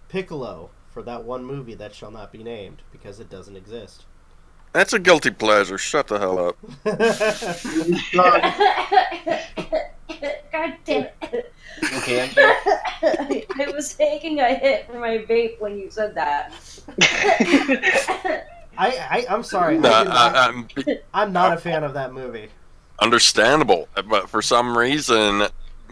Piccolo for that one movie that shall not be named because it doesn't exist. That's a guilty pleasure. Shut the hell up. God damn it. Okay, I was taking a hit from my vape when you said that. I'm sorry. I'm not a fan of that movie. Understandable, but for some reason,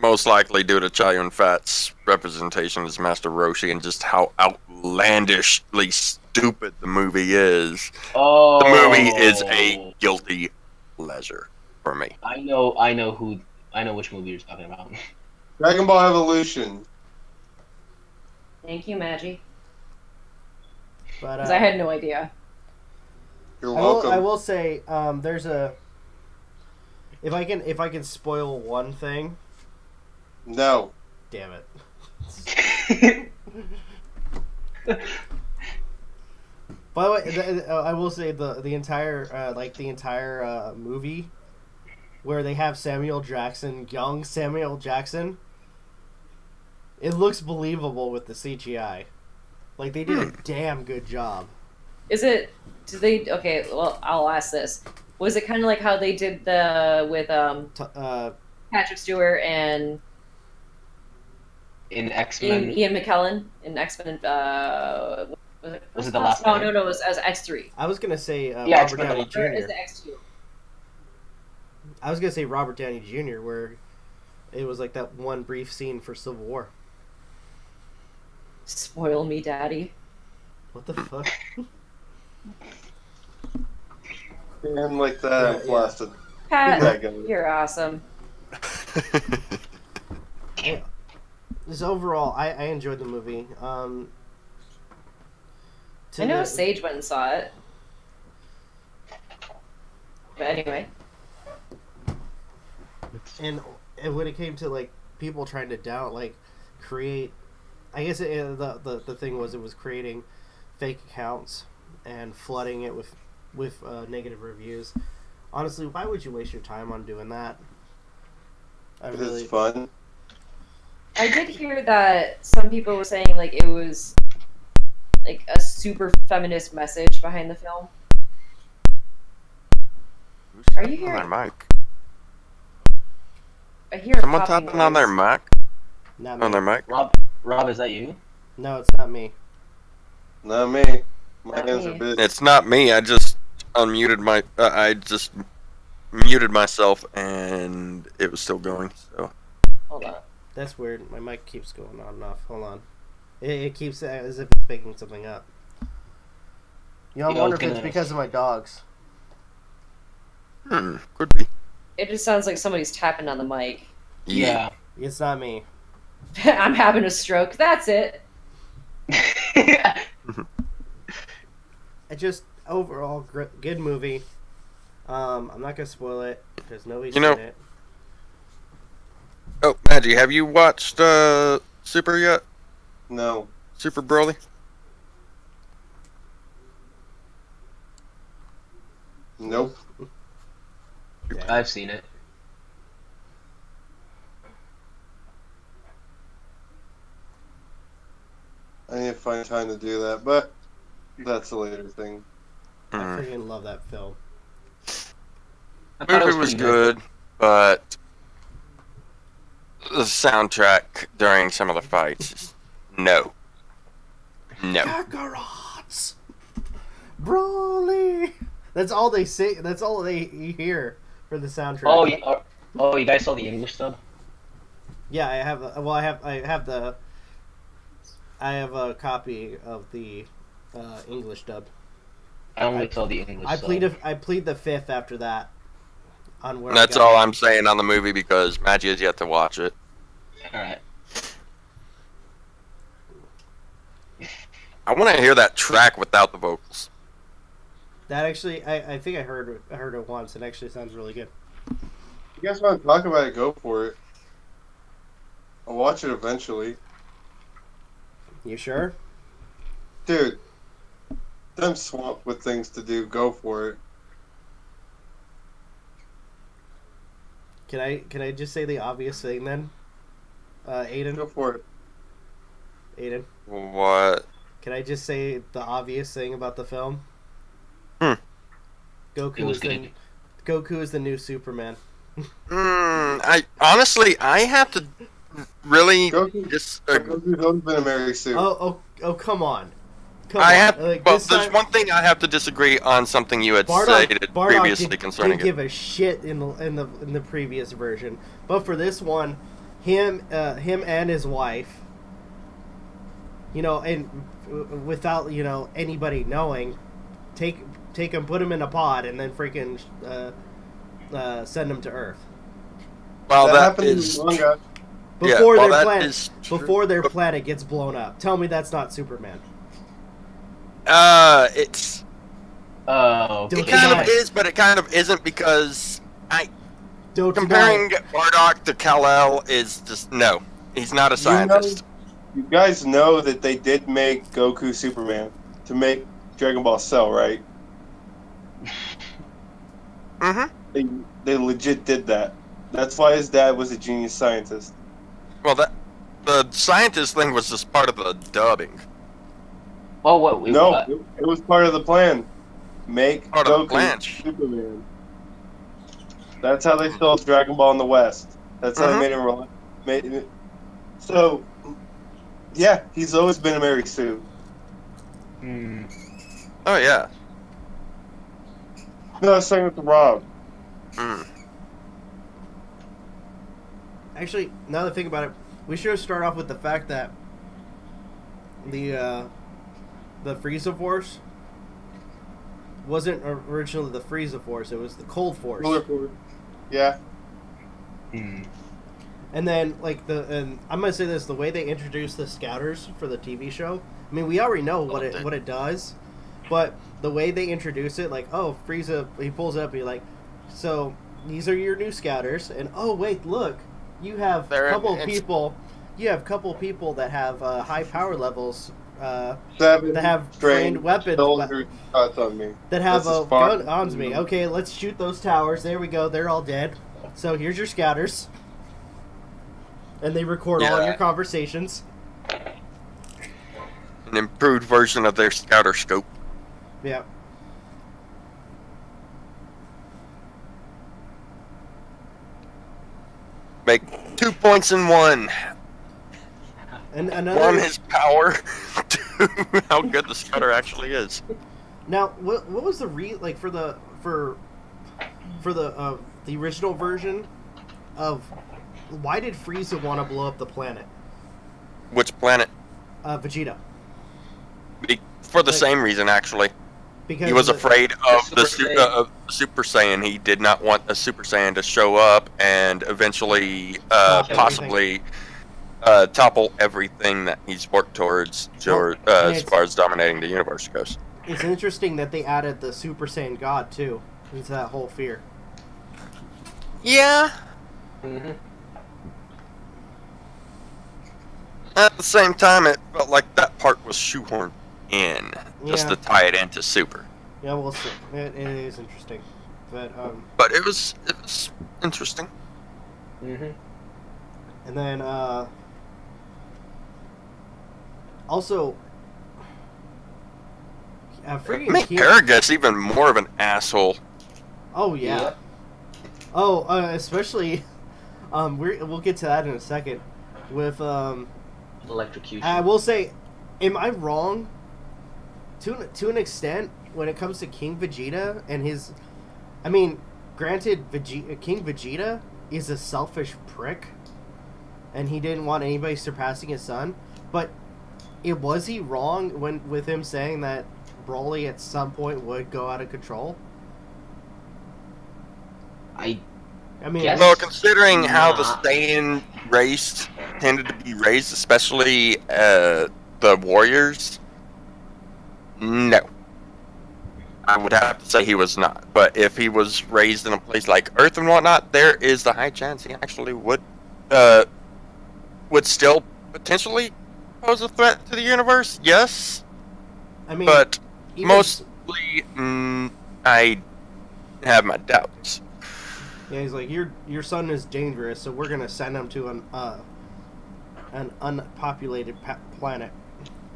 most likely due to Chow Fat's representation as Master Roshi and just how outlandishly stupid the movie is, the movie is a guilty pleasure for me. I know which movie you're talking about. Dragon Ball Evolution. Thank you, Magi. But Because I had no idea. You're welcome. I will say there's a. If I can spoil one thing. No. Damn it. By the way, I will say the entire movie where they have young Samuel Jackson, it looks believable with the CGI. Like they did a damn good job. Okay, well, I'll ask this. Was it kind of like how they did with Patrick Stewart and in X-Men? Ian McKellen in X-Men? Was it the last one? No, it was as X3. I was gonna say Yeah, Robert Downey Jr. Or is it X2? I was gonna say Robert Downey Jr. where it was like that one brief scene for Civil War. Spoil me, Daddy. What the fuck? And like that lasted. Pat, you're awesome. Just overall, I enjoyed the movie. I know Sage went and saw it. But anyway. And when it came to like people trying to create, I guess the thing was it was creating fake accounts and flooding it with negative reviews. Honestly, why would you waste your time on doing that? It's fun. I did hear that some people were saying like it was like a super feminist message behind the film. Are you hearing? On their mic? I hear Someone popping tapping on noise. their mic? Not me. On their mic? Rob, is that you? No, it's not me. Not me. My Not hands me. are busy. It's not me. I just unmuted I just muted myself and it was still going. So Hold on. That's weird. My mic keeps going on and off. Hold on. It keeps as if it's picking something up. I wonder if it's because of my dogs. Could be. It just sounds like somebody's tapping on the mic. Yeah. It's not me. I'm having a stroke. That's it. It just overall good movie. I'm not gonna spoil it because nobody's You know- seen it. Oh, Magi, have you watched Super yet? No. Super Broly? Nope. I've seen it. I need to find time to do that, but that's a later thing. I Mm. freaking love that film. I The thought it movie was pretty good, but the soundtrack during some of the fights, is no. Kakarot's Broly. That's all they say. That's all they hear for the soundtrack. Oh, yeah. Oh, you guys saw the English sub? Yeah, I have. Well, I have a copy of the English dub. I only saw the English I sub. plead the fifth after that. On where That's I got all it. I'm saying on the movie because Magi has yet to watch it. Alright. I want to hear that track without the vocals. That actually, I think I heard it once. It actually sounds really good. If you guys want to talk about it, go for it. I'll watch it eventually. You sure? Dude, I'm swamped with things to do. Go for it. Can I just say the obvious thing then? Aiden? Go for it. Aiden? What? Can I just say the obvious thing about the film? Hmm. It was good. Goku is the new Superman. I honestly, I have to really Goku- disagree. Goku's always been a Mary Sue. Oh, come on. I have. Like, Well, this there's time- one thing I have to disagree on. Something you had stated previously concerning didn't it. give a shit in the previous version, but for this one, him and his wife, and without anybody knowing, take him, put him in a pod, and then freaking send him to Earth Well, that happened is in the manga. before well, their that planet is true. before their planet gets blown up. Tell me that's not Superman. It's Okay. it kind of is, but it kind of isn't because Don't comparing deny it. Bardock to Kal-El is just no. He's not a scientist. You guys know that they did make Goku Superman to make Dragon Ball Cell, right? Mm-hmm. They legit did that. That's why his dad was a genius scientist. Well, the scientist thing was just part of the dubbing. Oh, what? Wait, No, what? it was part of the plan. Make Part of the Goku plan. Superman. That's how they stole Dragon Ball in the West. That's how they made him. So, yeah, he's always been a Mary Sue. Oh yeah. No, same with Rob. Mm. Actually, now that I think about it, we should start off with the fact that the Frieza Force wasn't originally the Frieza Force; it was the Cold Force. Yeah. And then, and I'm gonna say this: the way they introduced the Scouters for the TV show. I mean, we already know what it does, but the way they introduce it, Frieza, he pulls it up, and he's like, "So these are your new Scouters," and oh wait, look, you have a couple people. You have a couple people that have high power levels. 7 that have trained weapons soldier shots on me. that have That's a as far- gun on me. Okay, let's shoot those towers. There we go. They're all dead. So here's your Scouters. And they record all Yeah. your conversations. An improved version of their scouter scope. Yeah. Make 2 points in one. And One another. is power. Two, how good the scouter actually is. Now, what was the for the original version of why did Frieza want to blow up the planet? Which planet? Vegeta. For the same reason, actually. Because He was afraid of the the Super Saiyan. of Super Saiyan. He did not want a Super Saiyan to show up and eventually Stop possibly topple everything that he's worked towards Well, as far as dominating the universe goes. It's interesting that they added the Super Saiyan God too into that whole fear. Yeah. At the same time, it felt like that part was shoehorned in just Yeah. to tie it into Super. Yeah, we'll see. It is interesting, but But it was interesting. Mm-hmm. and then also. Freaking Make King- Paragus even more of an asshole. Oh yeah. Yeah. Oh, especially, we'll get to that in a second. With Electrocution. I will say, am I wrong? To an extent, when it comes to King Vegeta and his, I mean, granted, King Vegeta is a selfish prick, and he didn't want anybody surpassing his son. But was he wrong with him saying that Broly at some point would go out of control? I mean, Yes. Well, considering how the Nah. Saiyan race tended to be raised, especially the warriors, no. I would have to say he was not. But if he was raised in a place like Earth and whatnot, there is the high chance he actually would still potentially pose a threat to the universe. Yes, I mean, but even- mostly I have my doubts. Yeah, he's like, your son is dangerous, so we're gonna send him to an unpopulated planet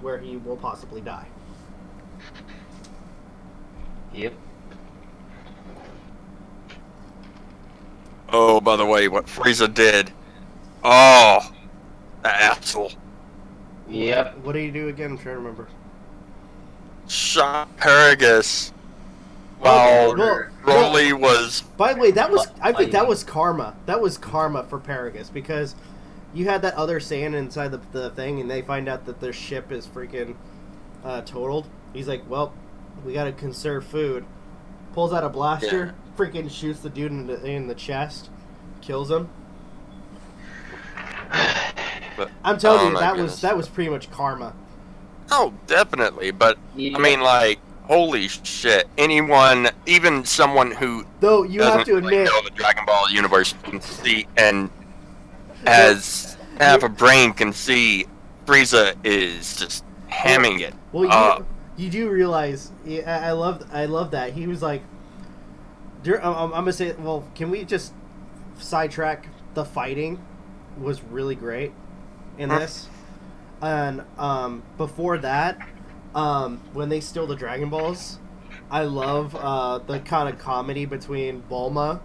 where he will possibly die. Yep. Oh, by the way, what Frieza did. Oh, that asshole. Yep. What do you do again? I'm trying to remember. Shot Paragus Well, while well, Broly was. By the way, I think that Fighting. was karma. That was karma for Paragus, because you had that other Saiyan inside the thing, and they find out that their ship is freaking totaled. He's like, well, we gotta conserve food. Pulls out a blaster, freaking shoots the dude in the chest, kills him. But, I'm telling oh you, my that was pretty much karma. Oh, definitely. But, Yeah. I mean, like, holy shit. Anyone, even someone who Though you have doesn't to really admit, know the Dragon Ball universe can see and have a brain can see Frieza is just hamming it. well, you do realize. Yeah, I love that he was like. I'm gonna say, well, can we just sidetrack? The fighting was really great in this, and before that, when they steal the Dragon Balls, I love the kind of comedy between Bulma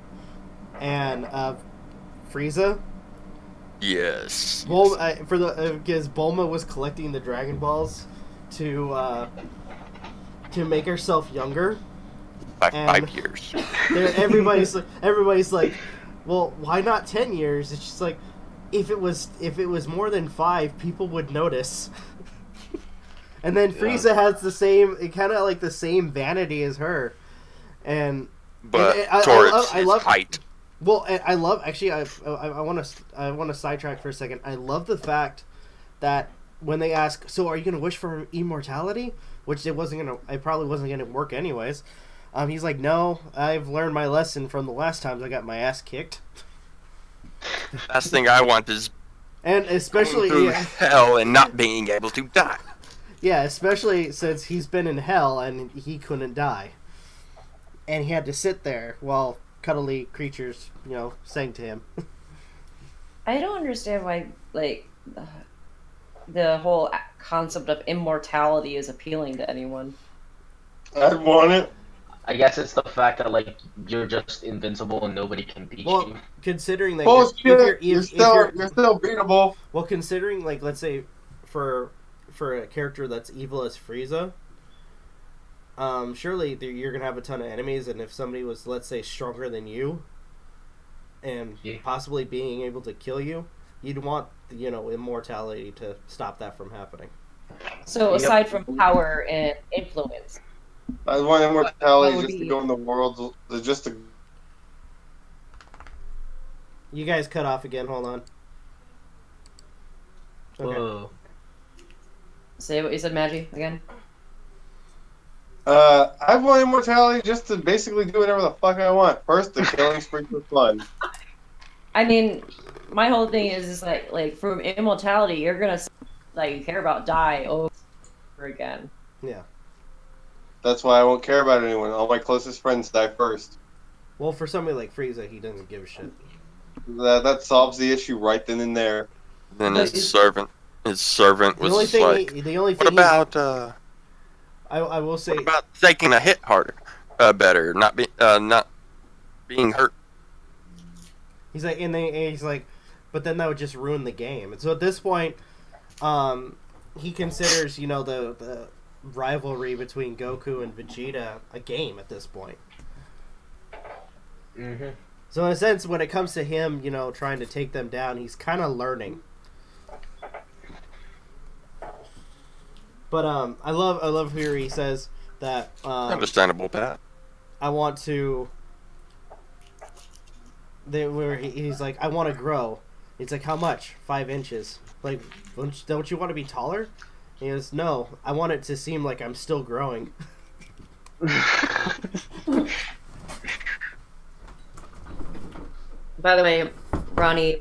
and Frieza. Yes. Because Bulma was collecting the Dragon Balls to make herself younger. By and- 5 years. Everybody's like, well, why not 10 years? It's just like, if it was more than 5, people would notice. And then Frieza has the same vanity as her, and But and I towards I his love height. Well, and I love actually. I want to sidetrack for a second. I love the fact that when they ask, "So are you going to wish for immortality?" Which it probably wasn't going to work anyways. He's like, "No, I've learned my lesson from the last times I got my ass kicked." Last thing I want is And especially, going through hell and not being able to die. yeah, especially since he's been in hell and he couldn't die, and he had to sit there while cuddly creatures, sang to him. I don't understand why, like, the whole concept of immortality is appealing to anyone. I want it. I guess it's the fact that like you're just invincible and nobody can beat Well, you. considering that Bullshit. You're still beatable. well, considering like let's say for a character that's evil as Frieza, surely you're gonna have a ton of enemies, and if somebody was, let's say, stronger than you, and Yeah. possibly being able to kill you, you'd want immortality to stop that from happening. So Yep. aside from power and influence, I want What immortality would just to be- go in the world. Just to. You guys cut off again. Hold on. Okay. Whoa. say what you said, Magi, again. I want immortality just to basically do whatever the fuck I want. First, the killing spree for fun. I mean, my whole thing is like from immortality, you're gonna that you care about die over again. Yeah. That's why I won't care about anyone. All my closest friends die first. Well, for somebody like Frieza, he doesn't give a shit. That solves the issue right then and there. Then his servant The only was thing, like, what about I will say, what about taking a hit harder, better, not being hurt? he's like, and he's like, but then that would just ruin the game. And so at this point, he considers, you know, the rivalry between Goku and Vegeta a game at this point. Mm-hmm. So in a sense, when it comes to him, you know, trying to take them down, he's kind of learning. But I love here he says that Understandable, Pat. I want to. He's like, I want to grow. He's like, how much? 5 inches. Like, don't you want to be taller? He goes, no, I want it to seem like I'm still growing. By the way, Ronnie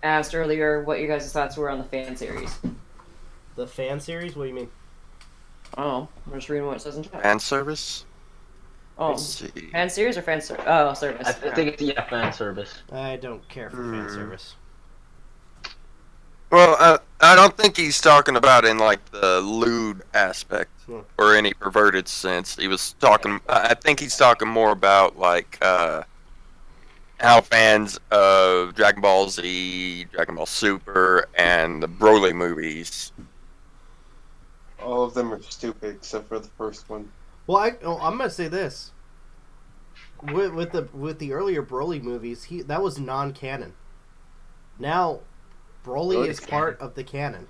asked earlier what your guys' thoughts were on the fan series. The fan series? What do you mean? Oh, I'm just reading what it says in chat. Fan service. Oh, Let's see. fan series or fan service? Oh, service. I think it's fan service. I don't care for fan service. Well, I don't think he's talking about in like the lewd aspect or any perverted sense. He was talking. I think he's talking more about like how fans of Dragon Ball Z, Dragon Ball Super, and the Broly movies. All of them are stupid except for the first one. Well, I'm gonna say this. With the earlier Broly movies, that was non-canon. Now, Broly is part of the canon.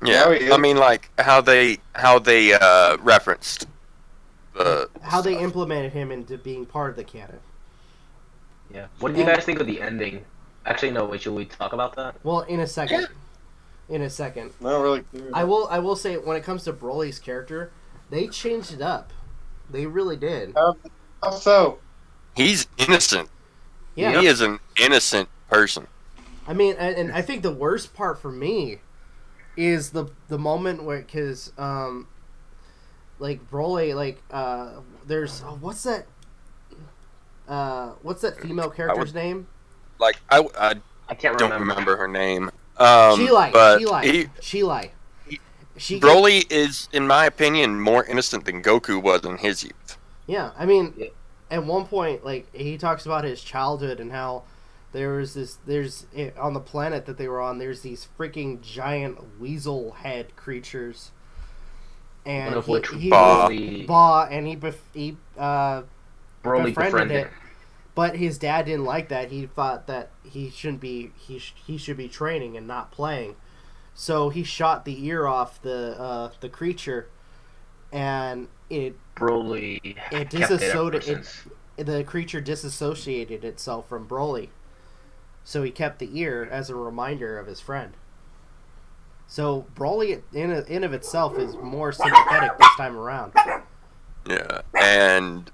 Yeah, I mean, like how they referenced how they implemented him into being part of the canon. Yeah. What did you guys think of the ending? Actually, no. Wait, should we talk about that? Well, in a second. In a second. Not really clear. I will say, when it comes to Broly's character, they changed it up. They really did. How so? He's innocent. Yeah. He is an innocent person. I mean, and I think the worst part for me is the moment where, because like Broly, like there's what's that female character's name? Like I can't don't remember her name. Chilai. But Chilai. Broly is, in my opinion, more innocent than Goku was in his youth. Yeah, I mean, at one point, like, he talks about his childhood and how there's on the planet that they were on, there's these freaking giant weasel head creatures. And Ba, and he Broly befriended it. But his dad didn't like that. He thought that he should be training and not playing. So he shot the ear off the creature, and the creature disassociated itself from Broly. So he kept the ear as a reminder of his friend. So Broly in of itself is more sympathetic this time around. Yeah, and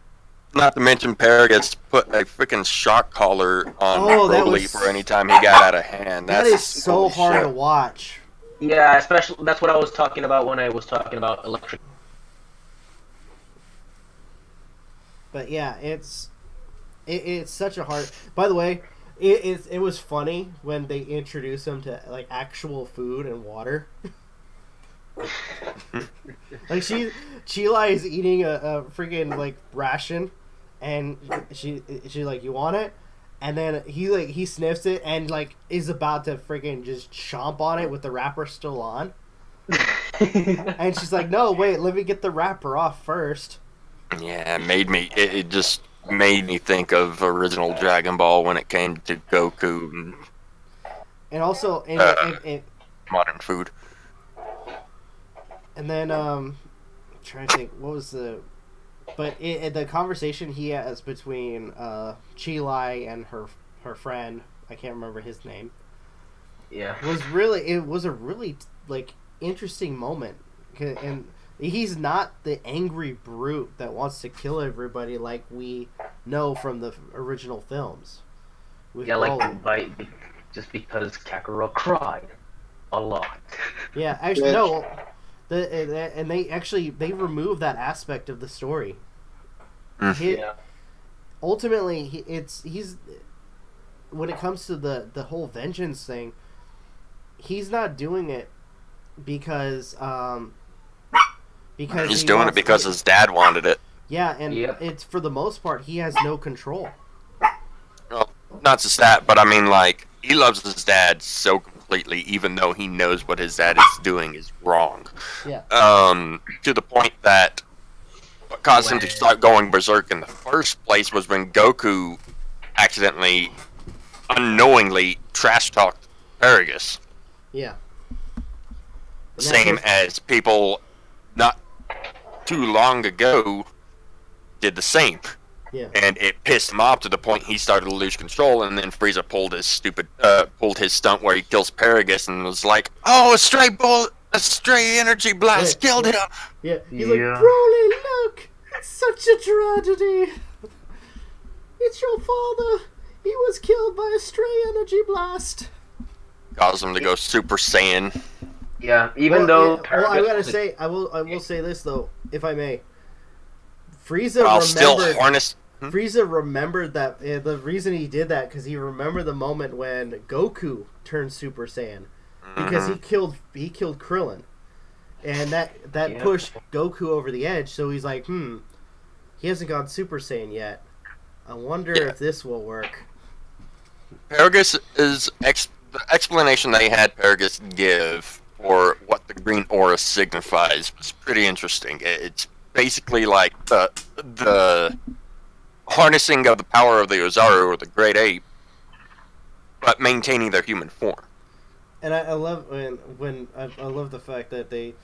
not to mention Paragus put a freaking shock collar on Broly for any time he got out of hand. That is so hard to watch. Yeah, especially that's what I was talking about when I was talking about electric. But yeah, it's such a hard. By the way, it was funny when they introduced him to like actual food and water. Like Chilai is eating a freaking like ration, and she's like, you want it? And then he sniffs it and like is about to freaking just chomp on it with the wrapper still on. And she's like, no, wait, let me get the wrapper off first. Yeah, it just made me think of original Dragon Ball when it came to Goku and also modern food. And then trying to think what was the the conversation he has between Chilai and her friend, I can't remember his name. Yeah, was a really like interesting moment, and he's not the angry brute that wants to kill everybody like we know from the original films. Yeah, like just because Kakarot cried. A lot. Yeah, actually, no. And they remove that aspect of the story. Yeah. Ultimately, he's when it comes to the whole vengeance thing, he's not doing it because he's doing it because his dad wanted it. Yeah, and it's for the most part he has no control. Well, not just that, but I mean, like, he loves his dad so completely, even though he knows what his dad is doing is wrong. Yeah. To the point that what caused him to start going berserk in the first place was when Goku accidentally, unknowingly, trash-talked Paragus. Yeah. Same as people not too long ago did the same. Yeah. And it pissed him off to the point he started to lose control, and then Frieza pulled his stunt where he kills Paragus and was like, "Oh, a stray energy blast killed him." Yeah. He's like, "Broly, look, it's such a tragedy. It's your father. He was killed by a stray energy blast." Caused him to go Super Saiyan. Yeah, even though. Yeah, well, I gotta say, I will say this though, if I may. Frieza remembered that the reason he did that because he remembered the moment when Goku turned Super Saiyan because he killed Krillin, and that pushed Goku over the edge. So he's like, he hasn't gone Super Saiyan yet. I wonder if this will work. Paragus is the explanation they had Paragus give for what the green aura signifies was pretty interesting. It's basically like the harnessing of the power of the Ozaru or the Great Ape, but maintaining their human form. And I love when I love the fact that they,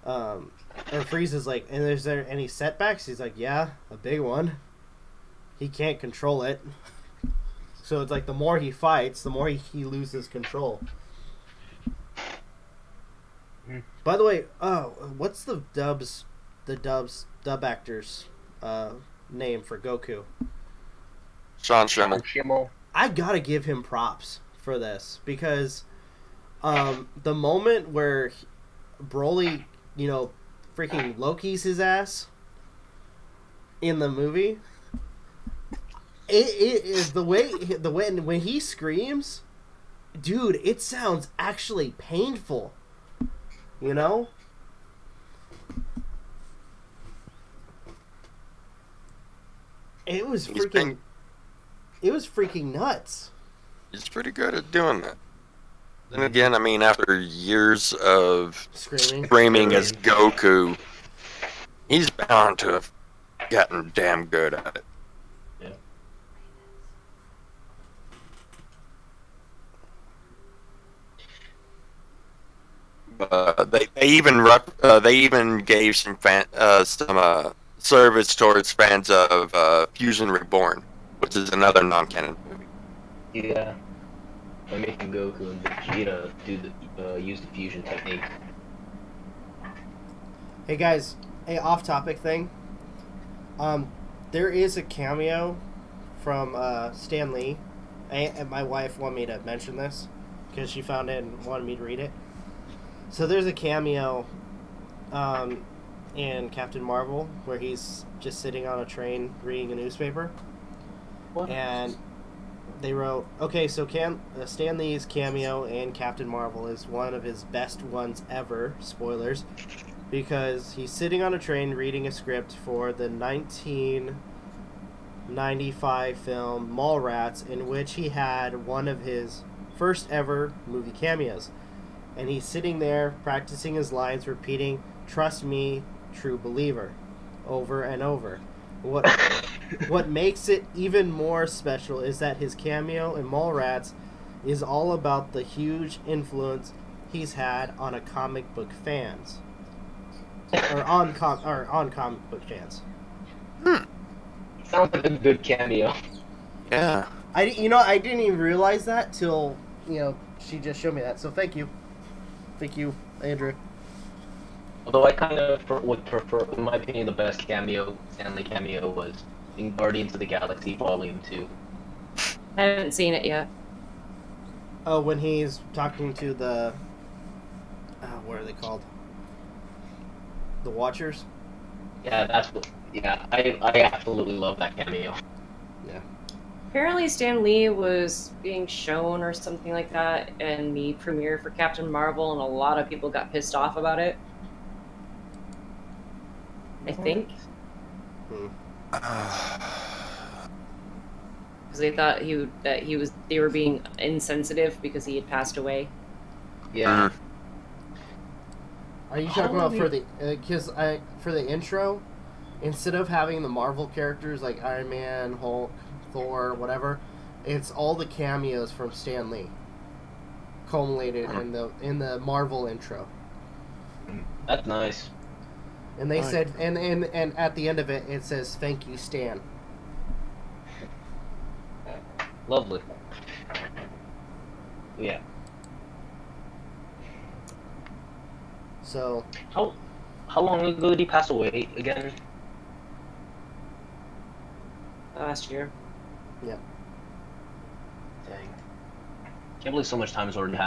or Frieza's like, and is there any setbacks? He's like, yeah, a big one. He can't control it. So it's like the more he fights, the more he loses control. By the way, what's the dub actor's name for Goku? Sean Schemmel. I gotta give him props for this because the moment where Broly, freaking Loki's his ass in the movie, it is the way when he screams, dude, it sounds actually painful. It was freaking nuts. He's pretty good at doing that. Then again, I mean, after years of screaming as Goku, he's bound to have gotten damn good at it. Yeah. But they even gave some service towards fans of Fusion Reborn, which is another non-canon movie. Yeah, by making Goku and Vegeta use the fusion technique. Hey guys, off-topic thing. There is a cameo from Stan Lee, and my wife wanted me to mention this because she found it and wanted me to read it. So there's a cameo in Captain Marvel where he's just sitting on a train reading a newspaper. What? And they wrote, okay, so Stan Lee's cameo in Captain Marvel is one of his best ones ever, spoilers, because he's sitting on a train reading a script for the 1995 film Mallrats, in which he had one of his first ever movie cameos. And he's sitting there practicing his lines, repeating, "Trust me, true believer," over and over. What makes it even more special is that his cameo in Mallrats is all about the huge influence he's had on comic book fans. On comic book fans. Sounds like a good cameo. Yeah. I didn't even realize that till, she just showed me that. So thank you. Thank you, Andrew. Although I kind of would prefer, in my opinion, the best Stanley cameo was in Guardians of the Galaxy Volume 2. I haven't seen it yet. Oh, when he's talking to what are they called? The Watchers? Yeah, that's what. Yeah, I absolutely love that cameo. Yeah. Apparently, Stan Lee was being shown or something like that in the premiere for Captain Marvel, and a lot of people got pissed off about it. I think. Because they thought they were being insensitive because he had passed away. Yeah. Are you talking about for the intro, instead of having the Marvel characters like Iron Man, Hulk, Thor, whatever, it's all the cameos from Stan Lee, culminated in the Marvel intro. That's nice. And they said, and at the end of it, it says, "Thank you, Stan." Lovely. Yeah. So How long ago did he pass away again? Last year. yeah, Dang. Can't believe so much time has already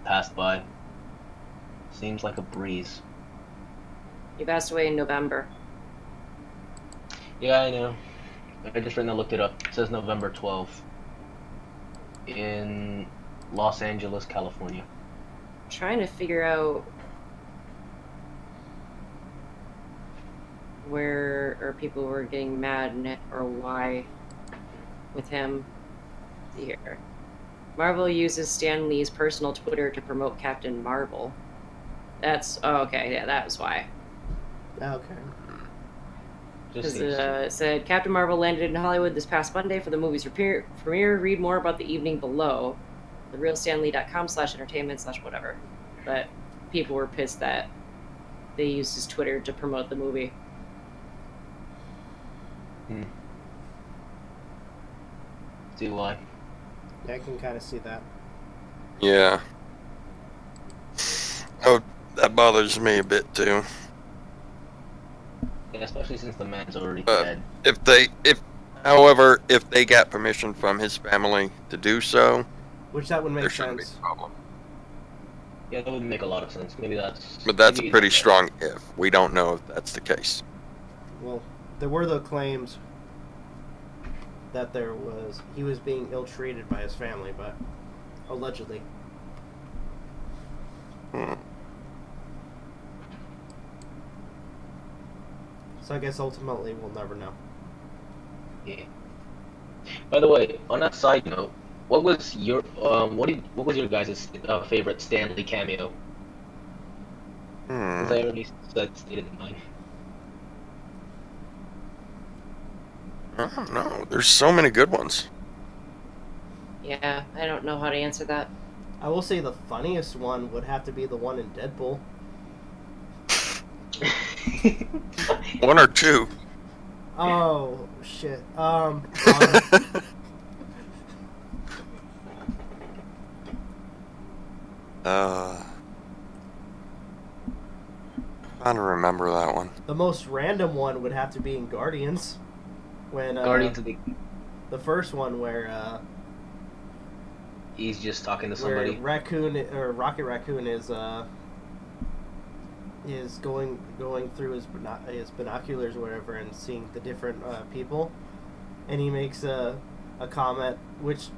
passed by. Seems like a breeze. He passed away in November. Yeah, I know. I just right now looked it up. It says November 12th. In Los Angeles, California. I'm trying to figure out where or people were getting mad or why with him here. Marvel uses Stan Lee's personal Twitter to promote Captain Marvel. Okay, yeah, that was why. okay. Just Because it said Captain Marvel landed in Hollywood this past Monday for the movie's premiere. Read more about the evening below. TheRealStanLee.com/entertainment/whatever. But people were pissed that they used his Twitter to promote the movie. See why? Yeah, I can kind of see that. Yeah. Oh, that bothers me a bit too. Yeah, especially since the man's already But dead. However, if they got permission from his family to do so, Which that would there make shouldn't sense. be a problem. Yeah, that would make a lot of sense. Maybe that's. But that's a maybe- pretty strong if. We don't know if that's the case. Well, there were the claims that he was being ill-treated by his family, but allegedly. So I guess ultimately we'll never know. Yeah. By the way, on that side note, what was your what was your guys' favorite Stan Lee cameo? Because I already stated mine. I don't know. There's so many good ones. Yeah, I don't know how to answer that. I will say the funniest one would have to be the one in Deadpool. One or two. Oh shit. Trying to remember that one. The most random one would have to be in Guardians, when Guardians of the. the first one where He's just talking to where somebody. Rocket Raccoon is going through his binoculars or whatever and seeing the different people, and he makes a comment which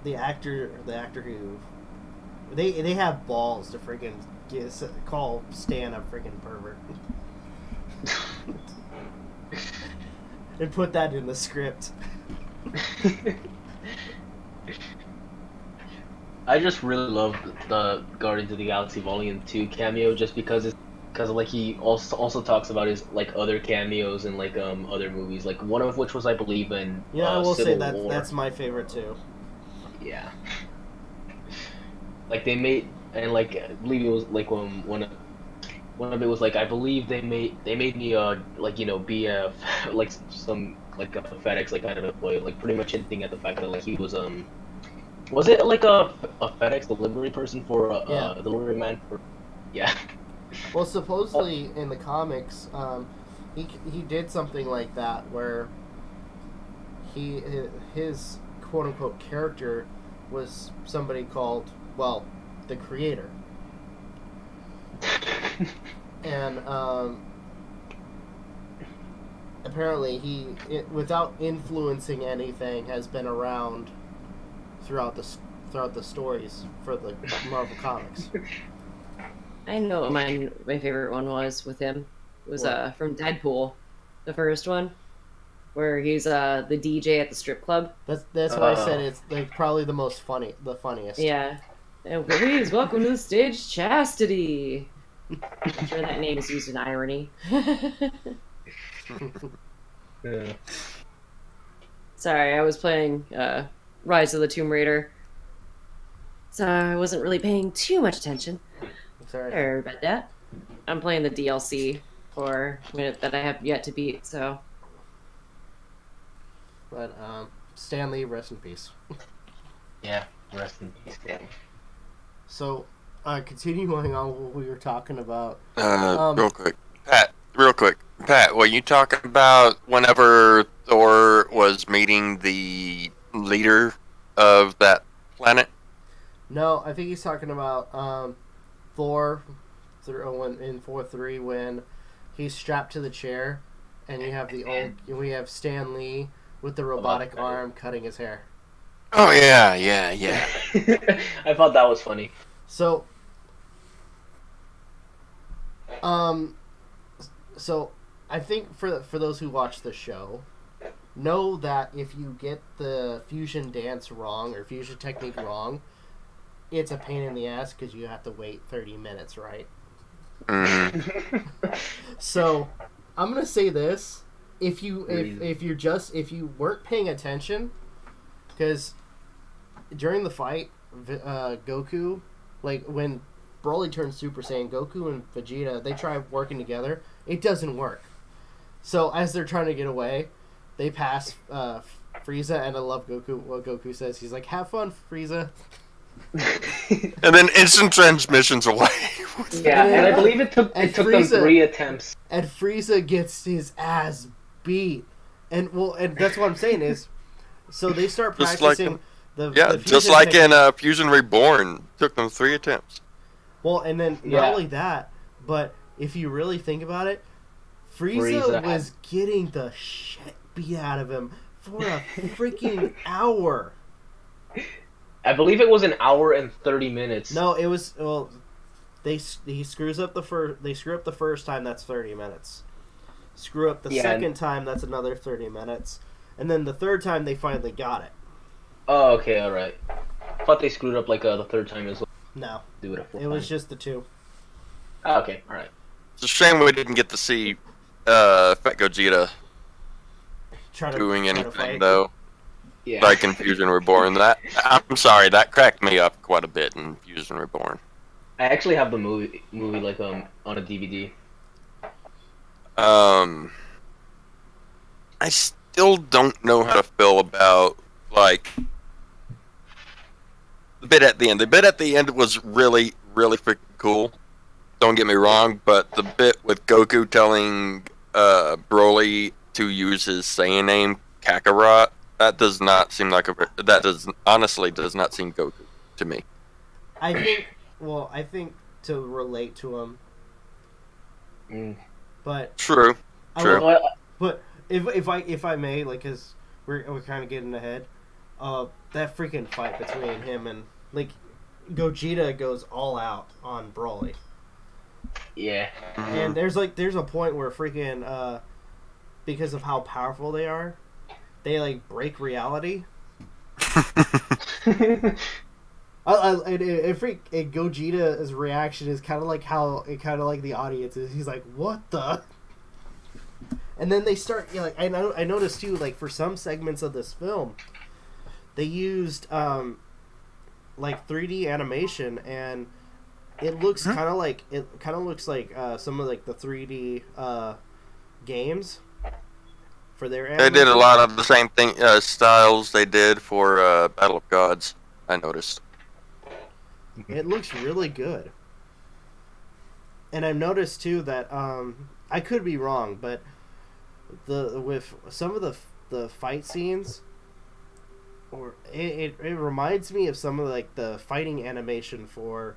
the actor who they have balls to freaking call Stan a freaking pervert and put that in the script. I just really love the Guardians of the Galaxy Volume 2 cameo just because like he also talks about his like other cameos in like other movies, like one of which was I believe in I will Civil say that War. that's my favorite too. Yeah. Like they made, and like I believe it was like one of it was like I believe they made me like be a like some like a FedEx like kind of employee, like pretty much hinting at the fact that like he was it like a FedEx delivery person for a delivery man for Well, supposedly in the comics, he did something like that where his quote unquote character was somebody called, well, the creator. And apparently he, without influencing anything, has been around throughout the stories for the Marvel Comics. I know what my favorite one was with him. It was What? from Deadpool, the first one, where he's the DJ at the strip club. That's why I said it's like probably the funniest. Yeah. And please welcome to the stage, Chastity. I'm sure that name is used in irony. Yeah. Sorry, I was playing Rise of the Tomb Raider, so I wasn't really paying too much attention. Sorry. Sorry about that. I'm playing the DLC that I have yet to beat, so. But Stan Lee, rest in peace. Yeah, rest in peace, Dan. So, continuing on what we were talking about. Real quick, Pat. Were you talking about whenever Thor was meeting the leader of that planet? No, I think he's talking about Thor in 4-3 when he's strapped to the chair, and we have Stan Lee with the robotic arm cutting his hair. Oh yeah. I thought that was funny. So, I think for those who watch the show, know that if you get the fusion dance wrong or fusion technique wrong, it's a pain in the ass because you have to wait 30 minutes, right? Mm-hmm. So, I'm gonna say this: if you weren't paying attention, because during the fight, Goku, like when Broly turns Super Saiyan, Goku and Vegeta, they try working together. It doesn't work. So as they're trying to get away, they pass Frieza, and I love what Goku says. He's like, "Have fun, Frieza." And then instant transmissions away. Yeah, and I believe it took them 3 attempts. And Frieza gets his ass beat. And that's what I'm saying is, so they start Just practicing like the just fusion like technique. in Fusion Reborn, took them 3 attempts. Well, and then not Yeah. only that, but if you really think about it, Frieza was getting the shit beat out of him for a freaking hour. I believe it was an hour and 30 minutes. No, it was he screws up the first time, that's 30 minutes. Screw up the second time, that's another 30 minutes. And then the third time they finally got it. Oh, okay, alright. I thought they screwed up like the third time as well. No. Do it a full It was time. just the 2. Oh, okay, alright. It's a shame we didn't get to see Fat Gogeta Try to doing fight. anything though. Yeah. Like in Fusion Reborn, I'm sorry, that cracked me up quite a bit in Fusion Reborn. I actually have the movie like on a DVD. I still don't know how to feel about like the bit at the end. The bit at the end was really, really freaking cool. Don't get me wrong, but the bit with Goku telling Broly to use his Saiyan name, Kakarot, that does not seem like honestly does not seem Goku to me. I think to relate to him, but True. But if I may, like, cause we're kind of getting ahead. That freaking fight between him and like Gogeta goes all out on Broly. Yeah. And there's a point where freaking because of how powerful they are, they like break reality. And Gogeta's reaction is kind of like the audience is. He's like, "What the?" And then they start, I noticed too, like for some segments of this film, they used like 3D animation, and it looks kind of like some of like the 3D games for their animation. They did a lot of the same thing styles they did for Battle of Gods. I noticed. It looks really good. And I've noticed too that I could be wrong, but with some of the fight scenes, or it reminds me of some of like the fighting animation for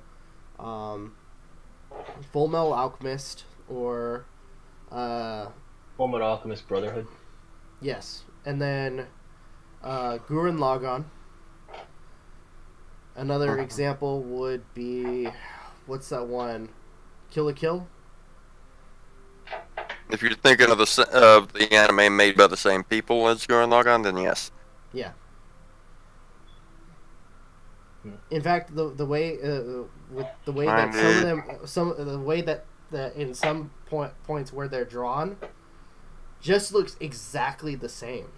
Full Metal Alchemist or Fullmetal Alchemist Brotherhood. yes, and then Gurren Lagann. Another example would be what's that one? Kill la Kill? If you're thinking of the anime made by the same people as Gurren Lagann, then yes. Yeah. In fact, the way with the way that some of them the way that in some points where they're drawn just looks exactly the same.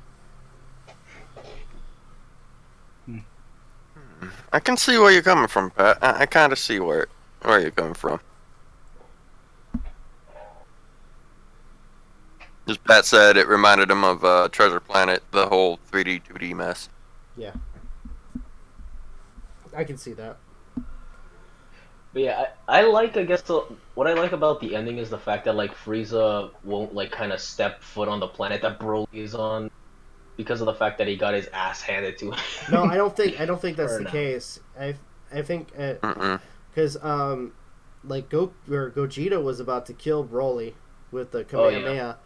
I can see where you're coming from, Pat. I kind of see where you're coming from. As Pat said, it reminded him of Treasure Planet, the whole 3D, 2D mess. Yeah. I can see that. But yeah, I like, I guess, what I like about the ending is the fact that, like, Frieza won't, like, kind of step foot on the planet that Broly is on because of the fact that he got his ass handed to him. No, I don't think that's the no. case. I think because like Gogeta was about to kill Broly with the Kamehameha,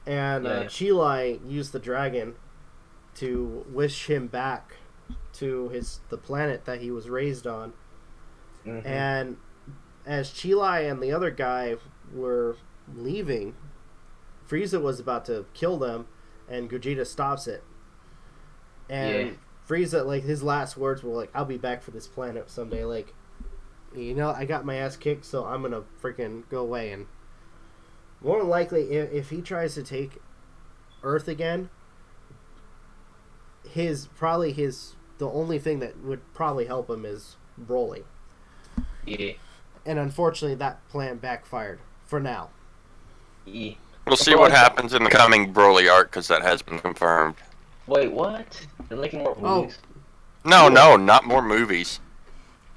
and Chilai used the dragon to wish him back to the planet that he was raised on. Mm-hmm. And as Chilai and the other guy were leaving, Frieza was about to kill them, and Gogeta stops it. And Frieza, like, his last words were like, "I'll be back for this planet someday." Like, you know, I got my ass kicked, so I'm gonna freaking go away. And more than likely, if he tries to take Earth again, the only thing that would probably help him is Broly. Yeah. And unfortunately, that plan backfired for now. Yeah. We'll see what happens in the coming Broly arc, because that has been confirmed. Wait, what? They're making more movies? No, not more movies.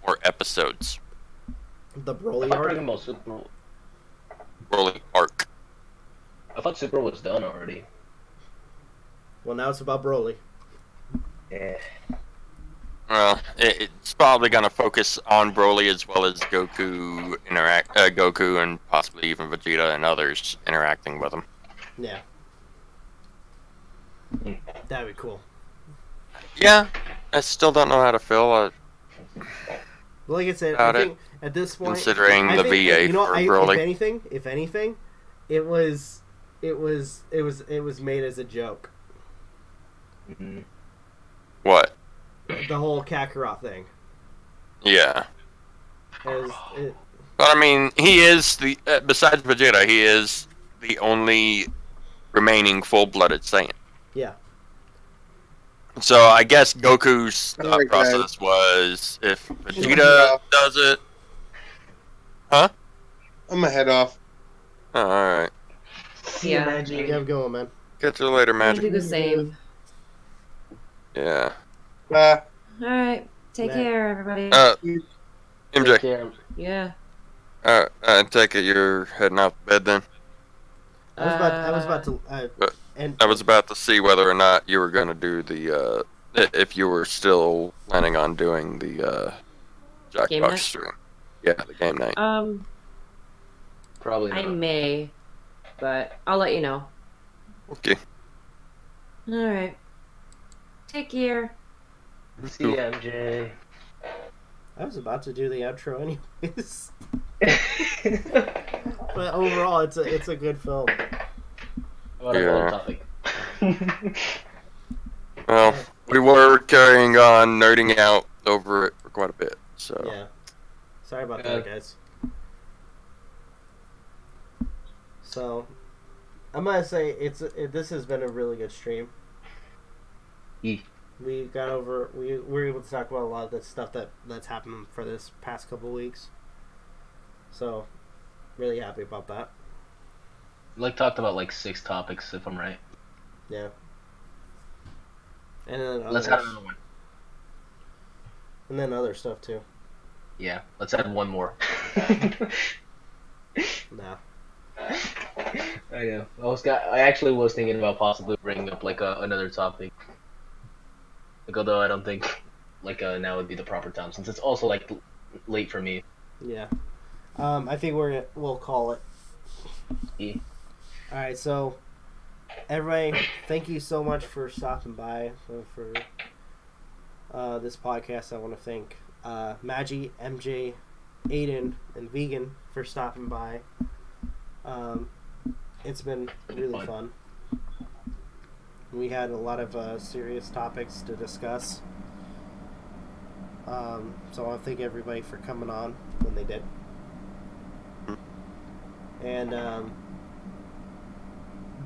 More episodes. The Broly arc? Broly arc. I thought Super was done already. Well, now it's about Broly. Yeah. Well, it's probably going to focus on Broly as well as Goku and possibly even Vegeta and others interacting with him. Yeah. That'd be cool. Yeah, I still don't know how to feel. Like I said, I think at this point, considering the VA for Broly. If anything, it was made as a joke. Mm-hmm. What? The whole Kakarot thing. Yeah. But I mean, he is besides Vegeta, he is the only remaining full-blooded Saiyan. Yeah. So I guess Goku's thought process was, if Vegeta does it... Huh? I'm gonna head off. Oh, alright. Yeah. I'm going, man. Catch you later, I Magic. do the same. Yeah. Bye. Alright. Take care, everybody. MJ. Yeah. I take it you're heading out to bed then? I was about to see whether or not you were going to do the, if you were still planning on doing the Jackbox stream. Yeah, the game night. Probably not. I may, but I'll let you know. Okay. Alright. Take care. See you, MJ. I was about to do the outro anyways. But overall, it's a good film. What a topic. Well, we were carrying on, nerding out over it for quite a bit, so... Yeah. Sorry about that, guys. So, I'm gonna say this has been a really good stream. We were able to talk about a lot of the stuff that's happened for this past couple weeks. So, really happy about that. Talked about 6 topics, if I'm right. Yeah. And then let's add another one. And then other stuff too. Yeah, let's add one more. No. I know. I actually was thinking about possibly bringing up another topic. Like, although I don't think now would be the proper time since it's also like late for me. Yeah. I think we'll call it. Yeah. All right, so everybody, thank you so much for stopping by for this podcast. I want to thank Magi, MJ, Aiden, and Vegan for stopping by. It's been really fun. We had a lot of serious topics to discuss. So I want to thank everybody for coming on when they did. And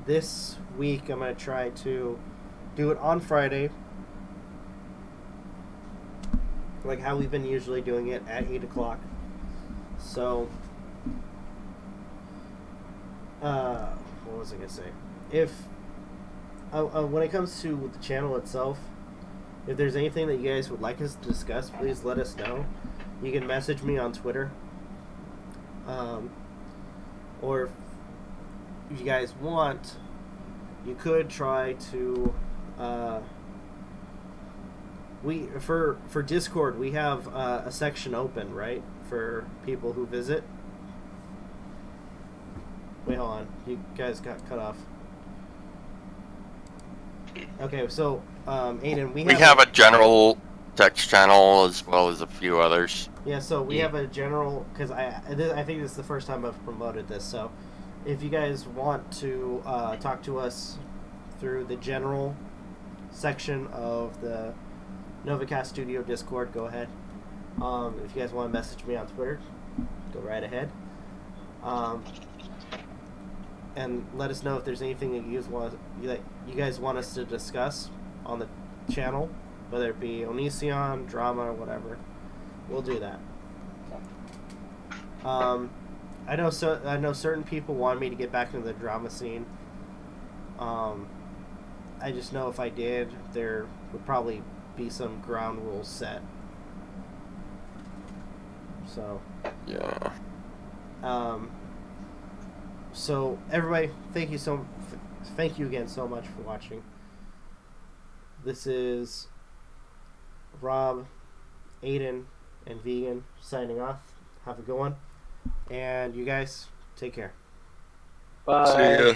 this week I'm going to try to do it on Friday, like how we've been usually doing it at 8 o'clock. So, what was I going to say? If, when it comes to the channel itself, if there's anything that you guys would like us to discuss, please let us know. You can message me on Twitter. Or if you guys want, you could try to for Discord we have a section open, right, for people who visit. Wait, hold on, you guys got cut off. Okay, so Aiden, we have a general text channel as well as a few others. Yeah, so we have a general, because I think this is the first time I've promoted this, so if you guys want to talk to us through the general section of the Novakast Studio Discord, go ahead. If you guys want to message me on Twitter, go right ahead. And let us know if there's anything that you guys want us to discuss on the channel, whether it be Onision, drama, or whatever. We'll do that. I know certain people want me to get back into the drama scene. I just know if I did, there would probably be some ground rules set. So. Yeah. So everybody, thank you again so much for watching. This is Rob, Aiden, and Vegan signing off. Have a good one. And you guys, take care. Bye. See ya.